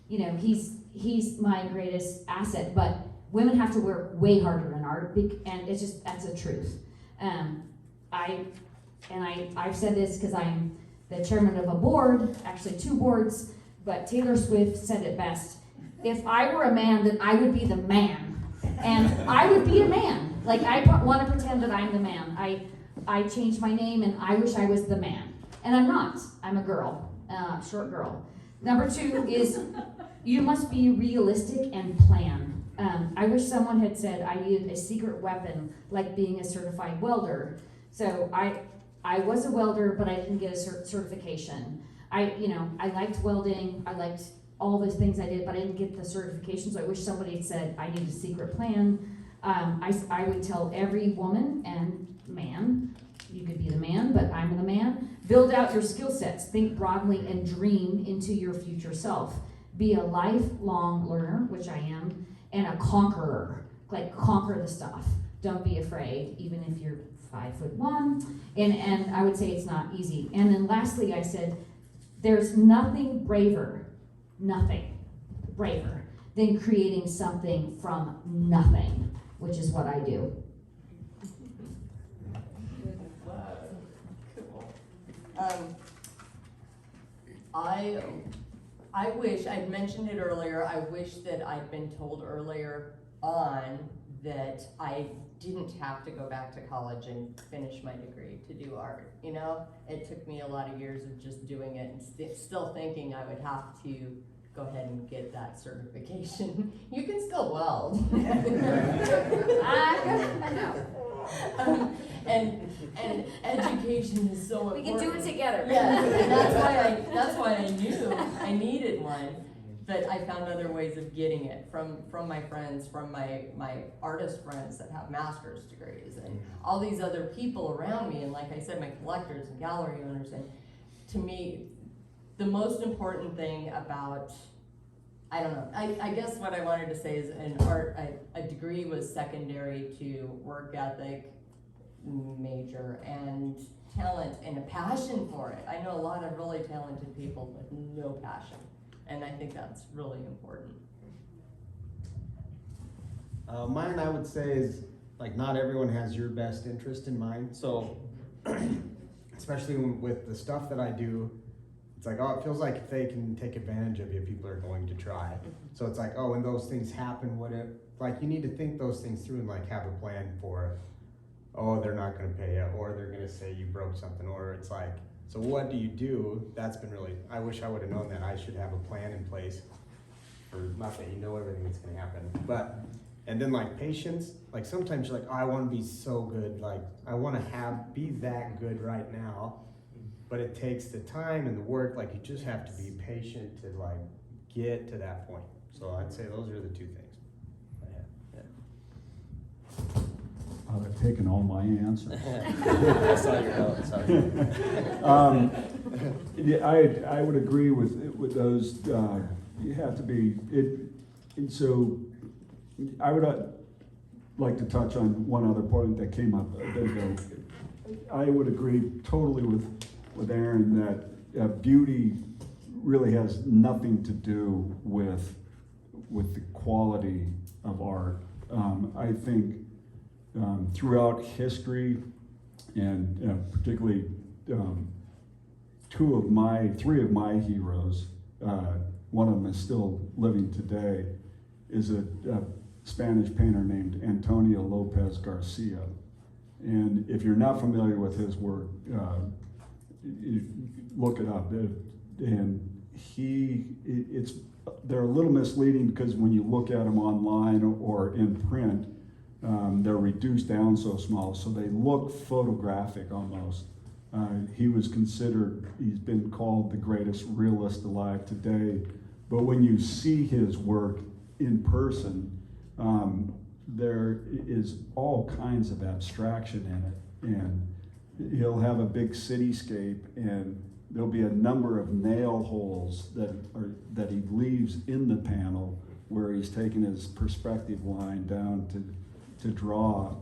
He's my greatest asset, but women have to work way harder in art, and it's just, that's the truth. I've said this because I'm the chairman of a board, actually 2 boards, but Taylor Swift said it best. If I were a man, then I would be the man. And I would be a man. Like, I want to pretend that I'm the man. I changed my name and I wish I was the man. And I'm not. I'm a girl, short girl. Number 2 is you must be realistic and plan. I wish someone had said I needed a secret weapon, like being a certified welder. So I was a welder, but I didn't get a certification. I liked welding. I liked all those things I did, but I didn't get the certification. So I wish somebody had said I need a secret plan. I would tell every woman and man, you could be the man, but I'm the man. Build out your skill sets. Think broadly and dream into your future self. Be a lifelong learner, which I am, and a conqueror. Like, conquer the stuff. Don't be afraid, even if you're 5'1". And I would say it's not easy. And then lastly, I said, there's nothing braver than creating something from nothing, which is what I do. I wish, I'd mentioned it earlier, I wish that I'd been told earlier on that I didn't have to go back to college and finish my degree to do art, you know? It took me a lot of years of just doing it and still thinking I would have to go ahead and get that certification. You can still weld. I know. And education is so important. We can do it together. Yeah, and that's why I knew I needed one. But I found other ways of getting it from my friends, from my artist friends that have master's degrees, and all these other people around me, and like I said, my collectors and gallery owners. And to me, the most important thing about, I don't know, I guess what I wanted to say is in art, a degree was secondary to work ethic, major, and talent, and a passion for it. I know a lot of really talented people with no passion. And I think that's really important. Mine, I would say, is like not everyone has your best interest in mind. So, especially with the stuff that I do, it's like, oh, it feels like if they can take advantage of you, people are going to try. So it's like, oh, when those things happen, like you need to think those things through and like have a plan for it. Oh, they're not going to pay you, or they're going to say you broke something, or it's like, so what do you do? That's been really, I wish I would have known that. I should have a plan in place for, not that you know everything that's gonna happen, but, and then like patience, like sometimes you're like, oh, I wanna be so good, like I wanna be that good right now, but it takes the time and the work, like you just have to be patient to like get to that point. So I'd say those are the 2 things. I've taken all my answers. I saw your note, sorry. Yeah, I would agree with those. You have to be it, and so I would like to touch on one other point that came up a bit ago. I would agree totally with Arin that beauty really has nothing to do with the quality of art. I think. Throughout history, and particularly 3 of my heroes, one of them is still living today, is a Spanish painter named Antonio Lopez Garcia. And if you're not familiar with his work, look it up. And they're a little misleading because when you look at them online or in print, they're reduced down so small, so they look photographic almost. He's been called the greatest realist alive today. But when you see his work in person, there is all kinds of abstraction in it. And he'll have a big cityscape, and there'll be a number of nail holes that he leaves in the panel where he's taken his perspective line down to draw.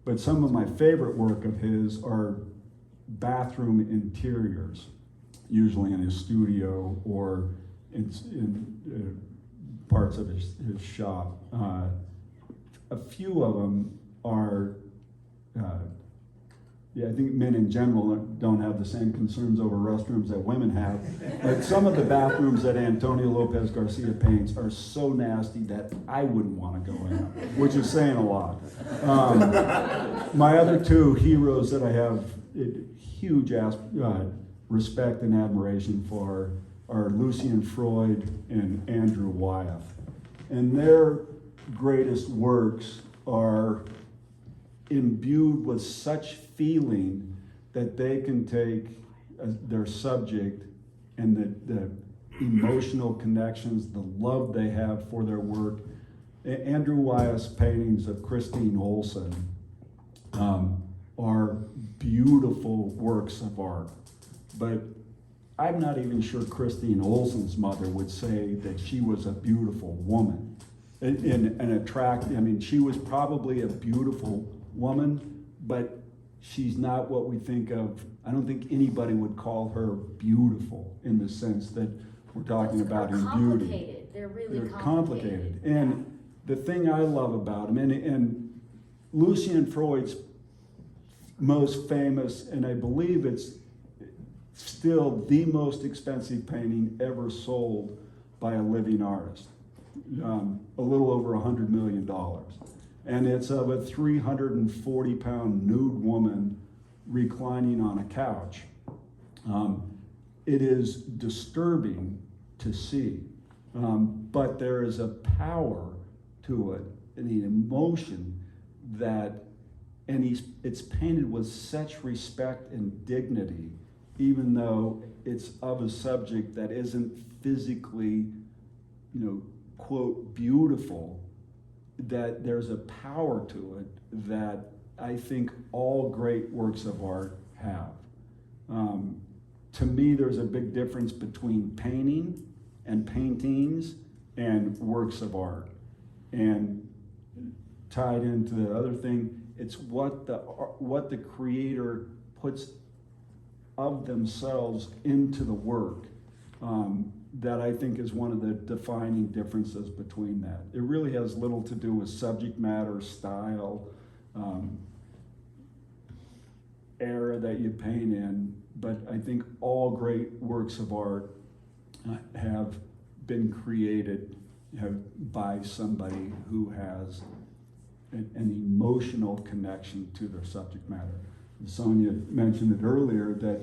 But some of my favorite work of his are bathroom interiors, usually in his studio or in parts of his shop. a few of them are, yeah, I think men in general don't have the same concerns over restrooms that women have. But some of the bathrooms that Antonio Lopez Garcia paints are so nasty that I wouldn't want to go in, which is saying a lot. My other two heroes that I have huge respect and admiration for are Lucian Freud and Andrew Wyeth. And their greatest works are imbued with such feeling that they can take their subject and the emotional connections, the love they have for their work. Andrew Wyeth's paintings of Christine Olsen are beautiful works of art, but I'm not even sure Christine Olsen's mother would say that she was a beautiful woman. I mean, she was probably a beautiful woman, but she's not what we think of. I don't think anybody would call her beautiful in the sense that we're talking about in beauty. Complicated. They're really They're complicated. And the thing I love about them, and Lucian Freud's most famous, and I believe it's still the most expensive painting ever sold by a living artist, a little over $100 million. And it's of a 340-pound nude woman reclining on a couch. It is disturbing to see, but there is a power to it, and an emotion that, and it's painted with such respect and dignity, even though it's of a subject that isn't physically, quote, beautiful, that there's a power to it that I think all great works of art have. To me, there's a big difference between painting and paintings and works of art. And tied into the other thing, it's what the creator puts of themselves into the work that I think is one of the defining differences between that. It really has little to do with subject matter, style, era that you paint in, but I think all great works of art have been created by somebody who has an emotional connection to their subject matter. Sonja mentioned it earlier that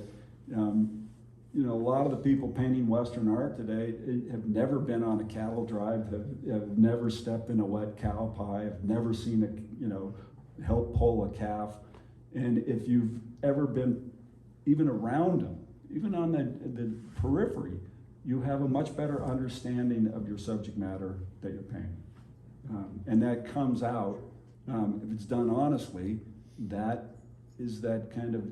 a lot of the people painting Western art today have never been on a cattle drive, have never stepped in a wet cow pie, have never seen help pull a calf. And if you've ever been even around them, even on the periphery, you have a much better understanding of your subject matter that you're painting. And that comes out, if it's done honestly, that is that kind of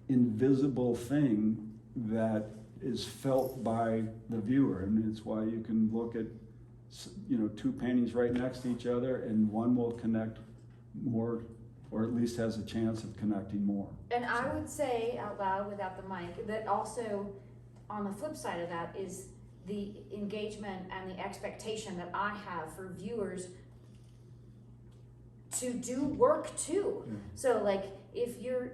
invisible thing that is felt by the viewer. And it's why you can look at two paintings right next to each other and one will connect more, or at least has a chance of connecting more. And I would say out loud without the mic that also on the flip side of that is the engagement and the expectation that I have for viewers to do work too. Yeah. So like if you're,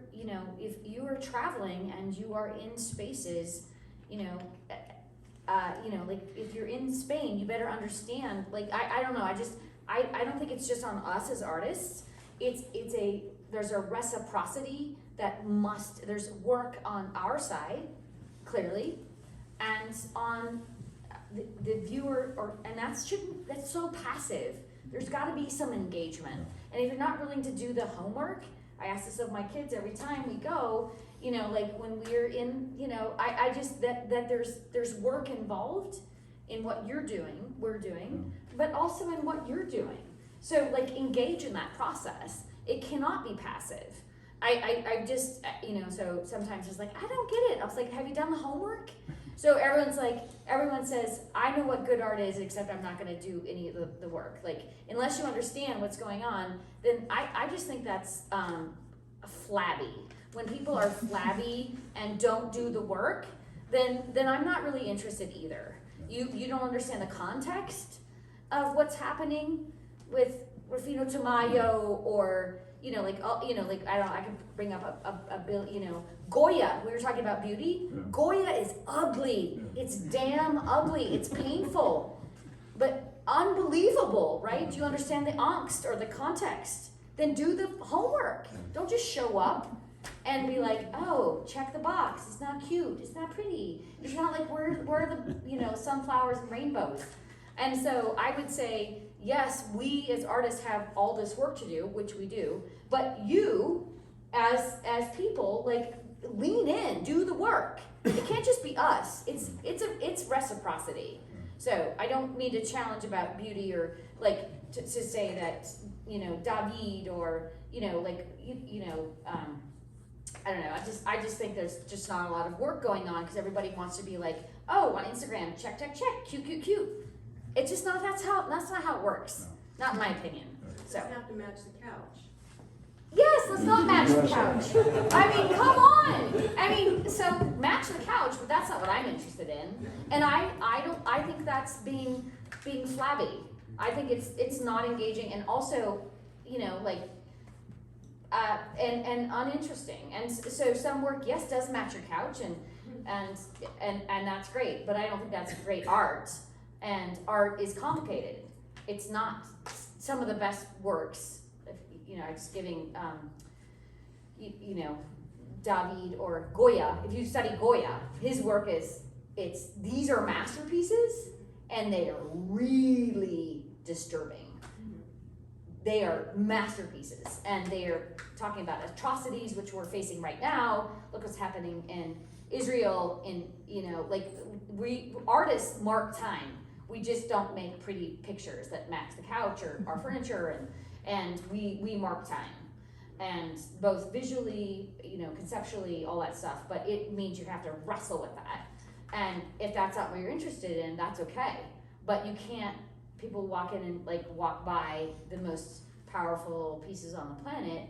if you are traveling and you are in spaces, like if you're in Spain, you better understand, like, I don't know, I don't think it's just on us as artists. There's a reciprocity that there's work on our side, clearly, and on the viewer, and that's so passive. There's gotta be some engagement. And if you're not willing to do the homework, I ask this of my kids every time we go, like when we're in, I just, that there's work involved in what we're doing, but also in what you're doing. So like engage in that process. It cannot be passive. I just, so sometimes it's like, I don't get it. I was like, have you done the homework? So everyone says, I know what good art is, except I'm not gonna do any of the work. Like, unless you understand what's going on, then I just think that's flabby. When people are flabby and don't do the work, then I'm not really interested either. You don't understand the context of what's happening Rufino Tamayo or, like, I can bring up a bill, Goya, we were talking about beauty. Yeah. Goya is ugly. Yeah. It's damn ugly. It's painful, but unbelievable, right? Do you understand the angst or the context? Then do the homework. Don't just show up and be like, oh, check the box. It's not cute. It's not pretty. It's not like where are the sunflowers and rainbows. And so I would say, yes, we as artists have all this work to do, which we do, but you as people, like, lean in, do the work. It can't just be us. It's reciprocity. So I don't mean to challenge about beauty or like to say that, David or, I don't know. I just think there's just not a lot of work going on because everybody wants to be like, oh, on Instagram, check, cute. It's just not, that's not how it works. No. Not in my opinion. So. Doesn't have to match the couch. Yes, let's not match the couch. I mean, come on. So match the couch, but that's not what I'm interested in. And I think that's being flabby. I think it's not engaging and also, and uninteresting. And so some work, yes, does match your couch and that's great, but I don't think that's great art. And art is complicated. It's not some of the best works. I'm just giving, David or Goya. If you study Goya, his work these are masterpieces, and they are really disturbing. They are masterpieces, and they are talking about atrocities, which we're facing right now. Look what's happening in Israel. We artists mark time. We just don't make pretty pictures that match the couch or our furniture, and we mark time, and both visually, conceptually, all that stuff, but it means you have to wrestle with that. And if that's not what you're interested in, that's okay. But you can't, people walk in and walk by the most powerful pieces on the planet,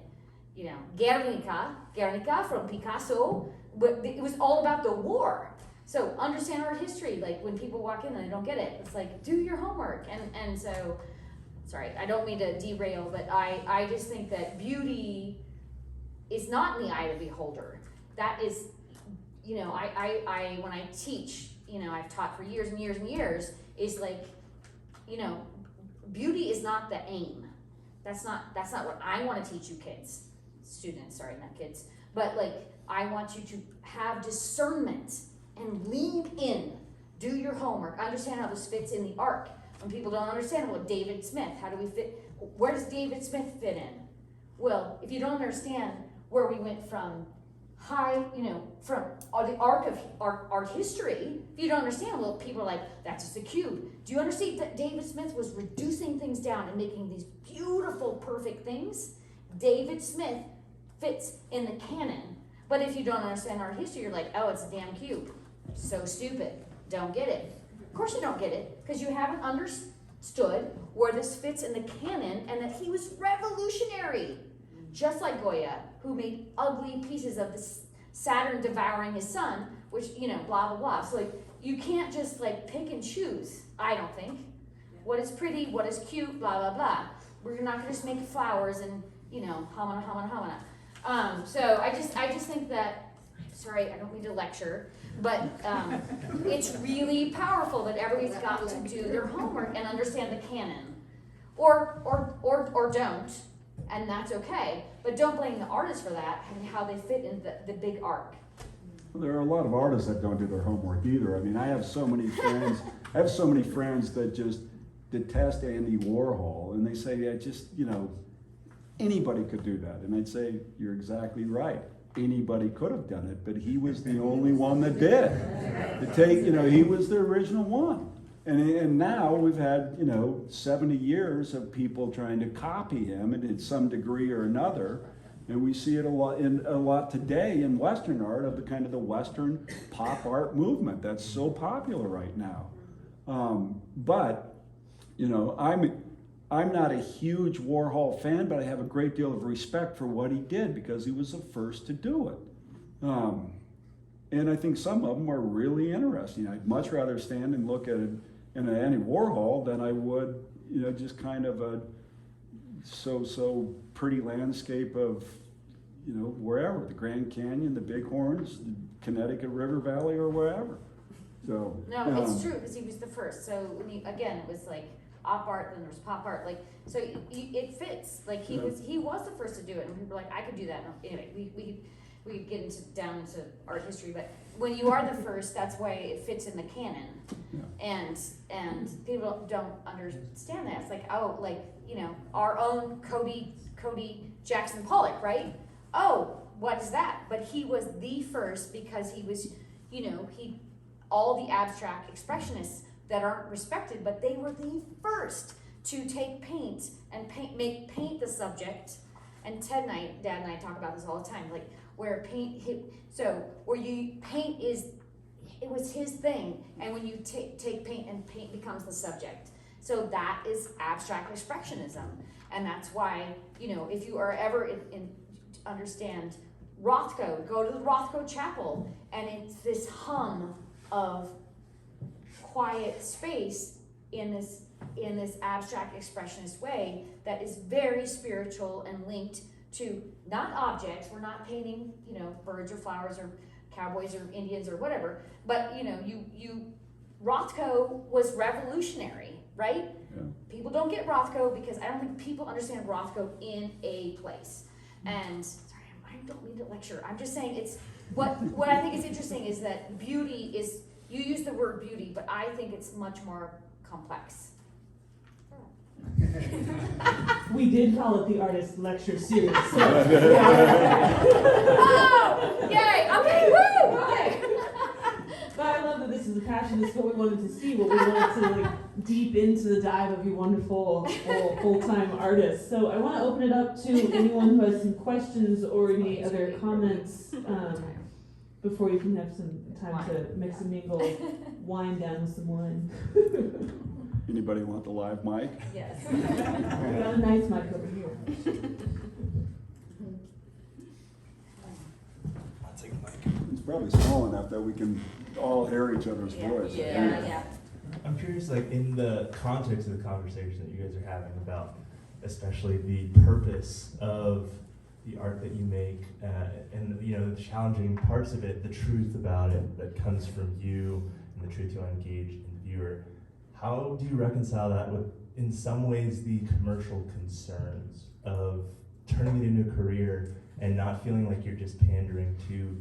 Guernica from Picasso, but it was all about the war. So understand art history, when people walk in and they don't get it, it's like, do your homework. And so, sorry, I don't mean to derail, but I just think that beauty is not in the eye of the beholder. That is, I when I teach, I've taught for years and years and years, is beauty is not the aim. That's not what I want to teach you students, sorry, not kids, but I want you to have discernment and lean in, do your homework, understand how this fits in the arc. When people don't understand, well, David Smith, how do we fit, where does David Smith fit in? Well, if you don't understand where we went from from the arc of art history, if you don't understand, well, people are like, that's just a cube. Do you understand that David Smith was reducing things down and making these beautiful, perfect things? David Smith fits in the canon. But if you don't understand art history, you're like, oh, it's a damn cube. So stupid. Don't get it. Of course you don't get it, because you haven't understood where this fits in the canon and that he was revolutionary. Just like Goya, who made ugly pieces of this Saturn devouring his son, which, blah, blah, blah. So, you can't just, pick and choose, I don't think. What is pretty, what is cute, blah, blah, blah. We're not going to just make flowers and, hamana. So, I just think that, sorry, I don't mean to lecture, but it's really powerful that everybody's got to do their homework and understand the canon. Or don't. And that's okay, but don't blame the artist for that and how they fit in the big arc. Well, there are a lot of artists that don't do their homework either. I mean, I have so many friends. I have so many friends that just detest Andy Warhol, and they say, yeah, just anybody could do that. And I'd say, you're exactly right. Anybody could have done it, but he was the only one that did. He was the original one. And now we've had, 70 years of people trying to copy him and in some degree or another. And we see it a lot today in Western art of the Western pop art movement that's so popular right now. But I'm not a huge Warhol fan, but I have a great deal of respect for what he did because he was the first to do it. And I think some of them are really interesting. I'd much rather stand and look at it in an Andy Warhol than I would, just kind of a so pretty landscape of, you know, wherever, the Grand Canyon, the Bighorns, the Connecticut River Valley, or wherever. So No, it's true, because he was the first, so when you, again, it was like op art, then there's pop art, like, so it fits, like, he was the first to do it, and people were like, I could do that, and anyway, we could get down into art history, but when you are the first, that's why it fits in the canon, and people don't understand that, it's like, oh, like, you know, our own Cody Jackson Pollock, right? Oh, what is that? But he was the first because he was, you know, all the abstract expressionists that aren't respected, but they were the first to take paint and make paint the subject. And Dad and I talk about this all the time, like where paint, it was his thing, and when you take paint and paint becomes the subject. So that is abstract expressionism, and that's why, you know, if you are ever understand Rothko, go to the Rothko Chapel, and it's this hum of quiet space in this abstract expressionist way that is very spiritual and linked to not objects. We're not painting, you know, birds or flowers or cowboys or Indians or whatever, but you know, Rothko was revolutionary, right? Yeah. People don't get Rothko because I don't think people understand Rothko in a place. And sorry, I don't mean to lecture. I'm just saying it's what I think is interesting is that beauty is, you use the word beauty, but I think it's much more complex. We did call it the Artist Lecture Series. So. Oh, yay! Okay, woo! Okay. But I love that this is a passion. This is what we wanted to see. What we wanted to like deep into the dive of you wonderful full-time artists. So I want to open it up to anyone who has some questions or any other comments before you can have some time to mix and mingle, wind down with some wine. Anybody want the live mic? Yes. We got a nice mic over here. I'll take the mic. It's probably small enough that we can all hear each other's voice. Yeah. I'm curious, like, in the context of the conversation that you guys are having about, especially the purpose of the art that you make, and you know, the challenging parts of it, the truth about it that comes from you, and the truth you want to engage in the viewer. How do you reconcile that with, in some ways, the commercial concerns of turning it into a career and not feeling like you're just pandering to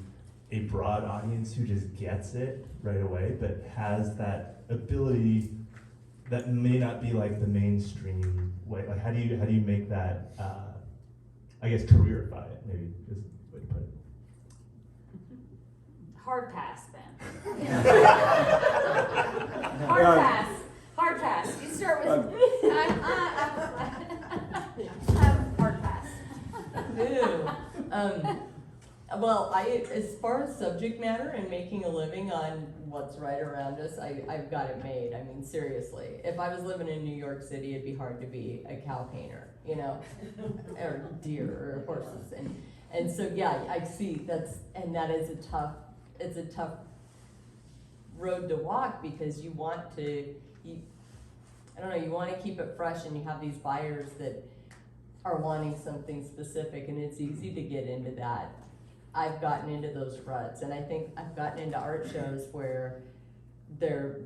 a broad audience who just gets it right away, but has that ability that may not be like the mainstream way? Like, how do you make that, I guess, careerify it? Maybe is the way to put it. Hard pass, then. Hard pass. Hard pass. You start with hard pass. Ew. Well, as far as subject matter and making a living on what's right around us, I've got it made. I mean, seriously. If I was living in New York City, it'd be hard to be a cow painter, you know, or deer or horses. And so, yeah, I see that is a tough road to walk, because you want to, you want to keep it fresh, and you have these buyers that are wanting something specific, and it's easy to get into that. I've gotten into those ruts, and I think I've gotten into art shows where they're,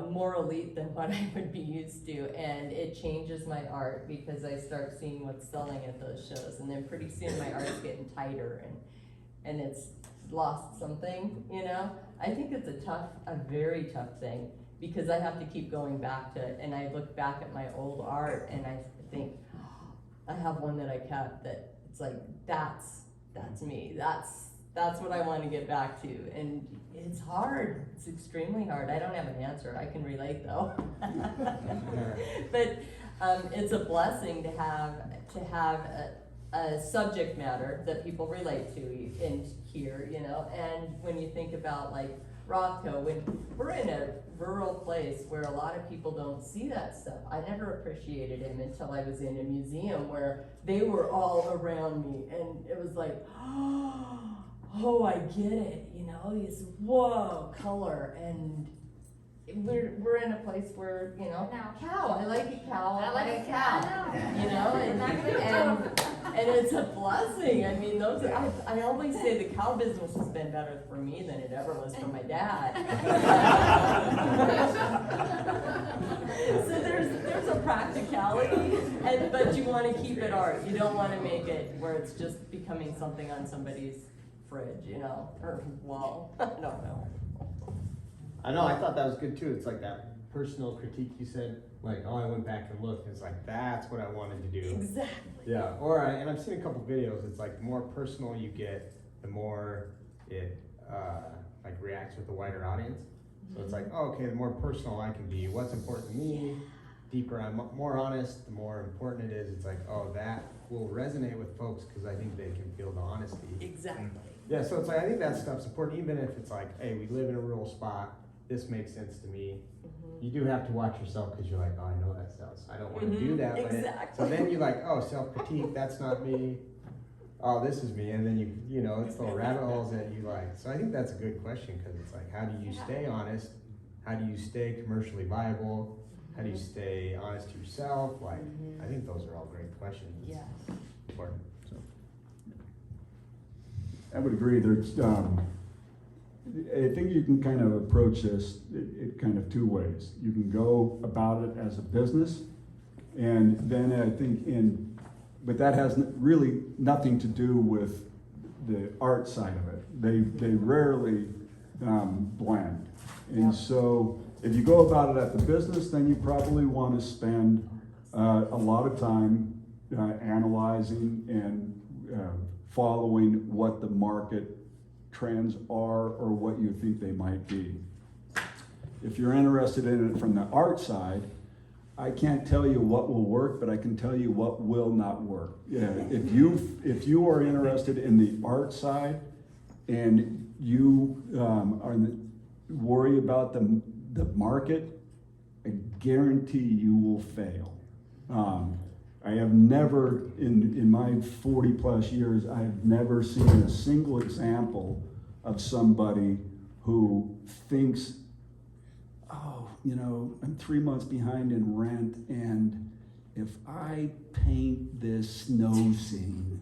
more elite than what I would be used to, and it changes my art because I start seeing what's selling at those shows, and then pretty soon my art's getting tighter, and it's lost something, I think it's a very tough thing, because I have to keep going back to it, and I look back at my old art, and I think, I have one that I kept that it's like, that's me, that's what I want to get back to, and it's hard, it's extremely hard. I don't have an answer, I can relate though. But it's a blessing to have a subject matter that people relate to and hear, and when you think about like Rothko, when we're in a rural place where a lot of people don't see that stuff. I never appreciated him until I was in a museum where they were all around me, and it was like, oh, I get it, he's, whoa, color, and we're in a place where, you know, cow, I like a cow, I like a cow, you know, and it's a blessing. I mean, I always say the cow business has been better for me than it ever was for my dad. So there's a practicality, but you want to keep it art. You don't want to make it where it's just becoming something on somebody's fridge, you know, or wall. I don't know. I know, I thought that was good too. It's like that personal critique you said, like, oh, I went back and looked, and it's like, that's what I wanted to do. Exactly. Yeah, and I've seen a couple videos, it's like the more personal you get, the more it like reacts with a wider audience. So it's like, oh, okay, the more personal I can be, what's important to me, deeper I'm more honest, the more important it is. It's like, oh, that will resonate with folks because I think they can feel the honesty. Exactly. Yeah, so it's like, I think that stuff's important, even if it's like, hey, we live in a rural spot, this makes sense to me. You do have to watch yourself because you're like, oh, I know that sounds, I don't want to do that. Exactly. So then you're like, oh, self-critique, that's not me. Oh, this is me. And then you know, it's little rabbit holes that you like. So I think that's a good question because it's like, how do you stay honest? How do you stay commercially viable? How do you stay honest to yourself? Like, I think those are all great questions. Yes. Important. So. I would agree. There's, I think you can kind of approach this it kind of two ways. You can go about it as a business, and then I think but that has really nothing to do with the art side of it. They rarely blend. And so if you go about it at the business, then you probably want to spend a lot of time analyzing and following what the market trends are or what you think they might be. If you're interested in it from the art side, I can't tell you what will work, but I can tell you what will not work. Yeah, if you are interested in the art side and you worry about the market, I guarantee you will fail. I have never, in my 40 plus years, I have never seen a single example of somebody who thinks, oh, you know, I'm 3 months behind in rent, and if I paint this snow scene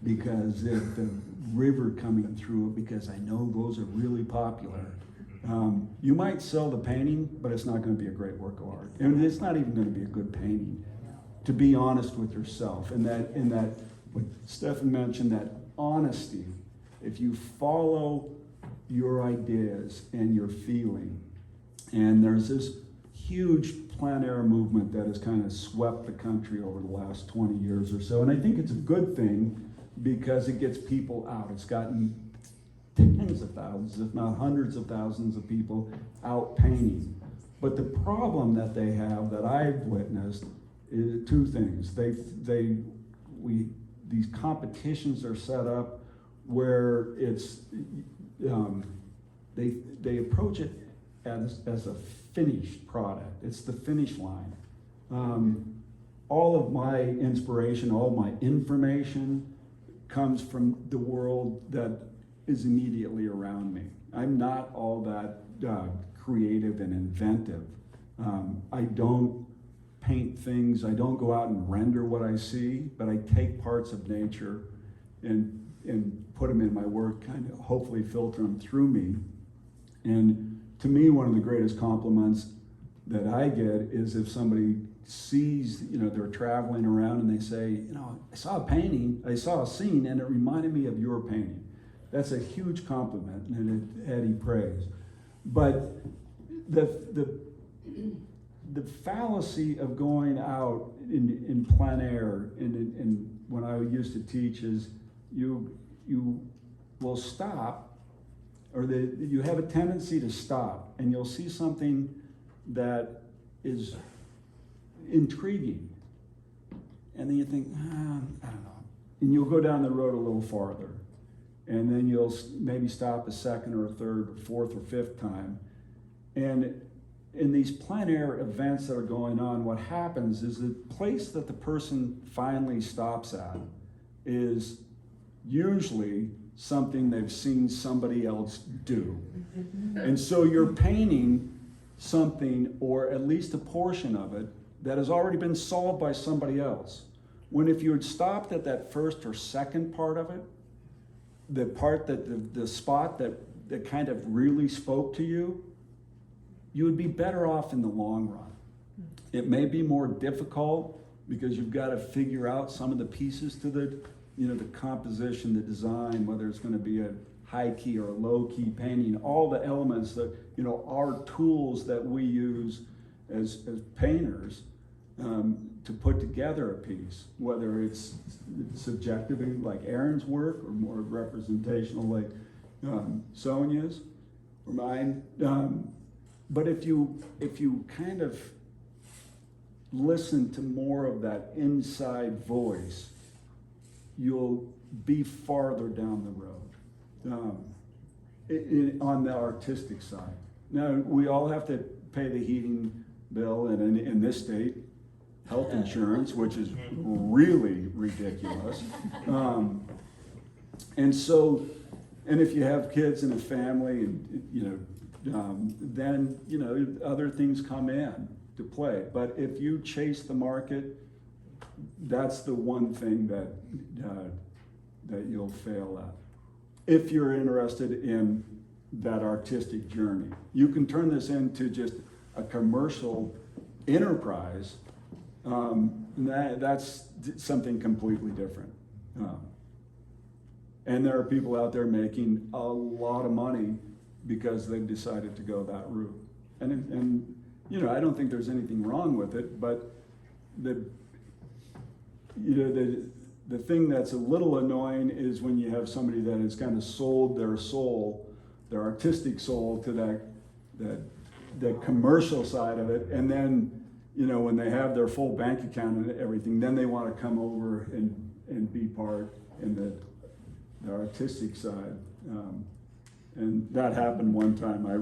because of the river coming through it, because I know those are really popular, you might sell the painting, but it's not going to be a great work of art. And it's not even going to be a good painting. To be honest with yourself, and that what Stefan mentioned, that honesty. If you follow your ideas and your feeling, and there's this huge plein air movement that has kind of swept the country over the last 20 years or so, and I think it's a good thing because it gets people out. It's gotten tens of thousands, if not hundreds of thousands of people out painting. But the problem that they have, that I've witnessed, is two things. These competitions are set up where it's they approach it as a finished product. It's the finish line. All of my inspiration, all my information comes from the world that is immediately around me. I'm not all that creative and inventive. I don't paint things, I don't go out and render what I see, but I take parts of nature and put them in my work, kind of hopefully filter them through me. And to me, one of the greatest compliments that I get is if somebody sees, you know, they're traveling around and they say, you know, I saw a painting, I saw a scene, and it reminded me of your painting. That's a huge compliment and it heady praise. But the fallacy of going out in plein air and when I used to teach is you will stop, or you have a tendency to stop, and you'll see something that is intriguing, and then you think, I don't know, and you'll go down the road a little farther, and then you'll maybe stop a second or a third or fourth or fifth time. And in these plein air events that are going on, what happens is the place that the person finally stops at is usually something they've seen somebody else do. And so your painting something, or at least a portion of it, that has already been solved by somebody else. When if you had stopped at that first or second part of it, the part that the spot that kind of really spoke to you, you would be better off in the long run. It may be more difficult because you've got to figure out some of the pieces to the, the composition, the design, whether it's going to be a high key or a low key painting, all the elements that, are tools that we use as painters to put together a piece, whether it's subjectively like Arin's work or more representational like Sonja's or mine. But if you kind of listen to more of that inside voice, you'll be farther down the road on the artistic side. Now, we all have to pay the heating bill, and in this state, health insurance, which is really ridiculous. And if you have kids and a family, and then other things come in to play. But if you chase the market, that's the one thing that you'll fail at. If you're interested in that artistic journey, you can turn this into just a commercial enterprise. That's something completely different. And there are people out there making a lot of money because they've decided to go that route. And I don't think there's anything wrong with it, but the thing that's a little annoying is when you have somebody that has kind of sold their soul, their artistic soul, to the commercial side of it, and then when they have their full bank account and everything, then they want to come over and be part in the artistic side. And that happened one time. I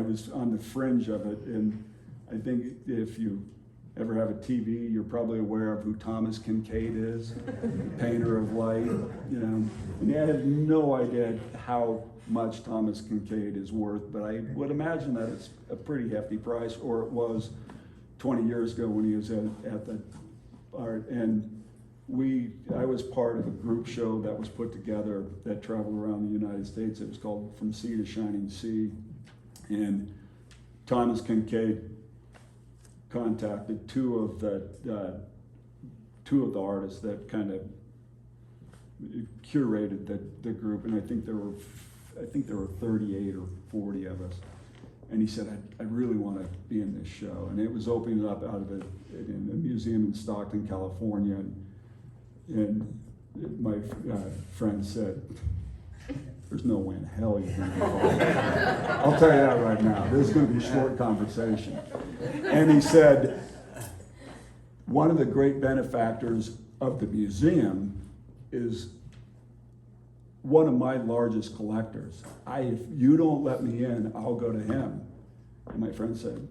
was on the fringe of it, and I think if you ever have a TV, you're probably aware of who Thomas Kincaid is, the painter of light, and I had no idea how much Thomas Kincaid is worth, but I would imagine that it's a pretty hefty price, or it was 20 years ago when he was at the art. And I was part of a group show that was put together that traveled around the United States. It was called From Sea to Shining Sea. And Thomas Kincaid contacted two of the artists that kind of curated the group, and I think there were 38 or 40 of us. And he said, I really want to be in this show. And it was opening up out of in a museum in Stockton, California. And my friend said, there's no way in hell you're going to go. I'll tell you that right now. This is going to be a short conversation. And he said, one of the great benefactors of the museum is one of my largest collectors. If you don't let me in, I'll go to him. And my friend said,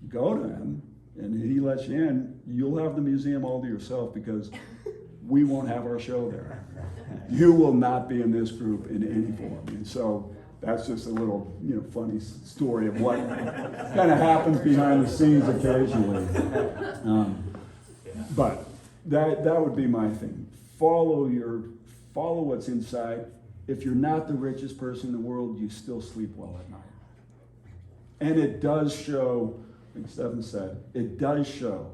go to him, and he lets you in, you'll have the museum all to yourself because we won't have our show there. You will not be in this group in any form. And so that's just a little, funny story of what kind of happens behind the scenes occasionally. But that would be my thing. Follow what's inside. If you're not the richest person in the world, you still sleep well at night. And it does show, like Stephen said, it does show.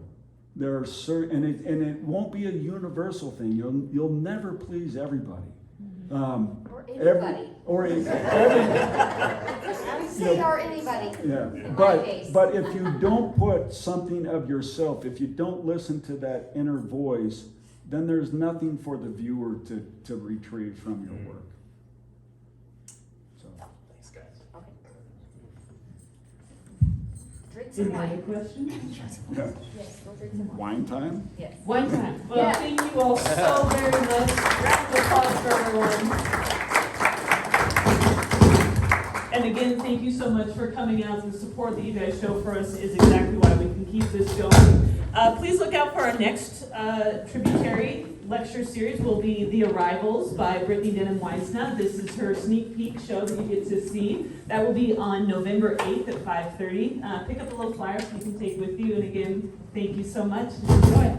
There are certain, and it won't be a universal thing. You'll never please everybody. Or anybody. Or anybody. Or anybody. Yeah. In my case. But if you don't put something of yourself, if you don't listen to that inner voice, then there's nothing for the viewer to retrieve from your work. So. Thanks, guys. Okay. Drink some Any other wine. questions? Yeah. Yes, go drink some wine. Wine time? Yes. One time. Well, Yeah. thank you all so very much. Round of applause for everyone. And again, thank you so much for coming out. The support that you guys show for us is exactly why we can keep this going. Please look out for our next Tributary Lecture Series will be The Arrivals by Brittany Denham-Weisna. This is her sneak peek show that you get to see. That will be on November 8th at 5:30. Pick up a little flyer so you can take with you. And again, thank you so much. Enjoy.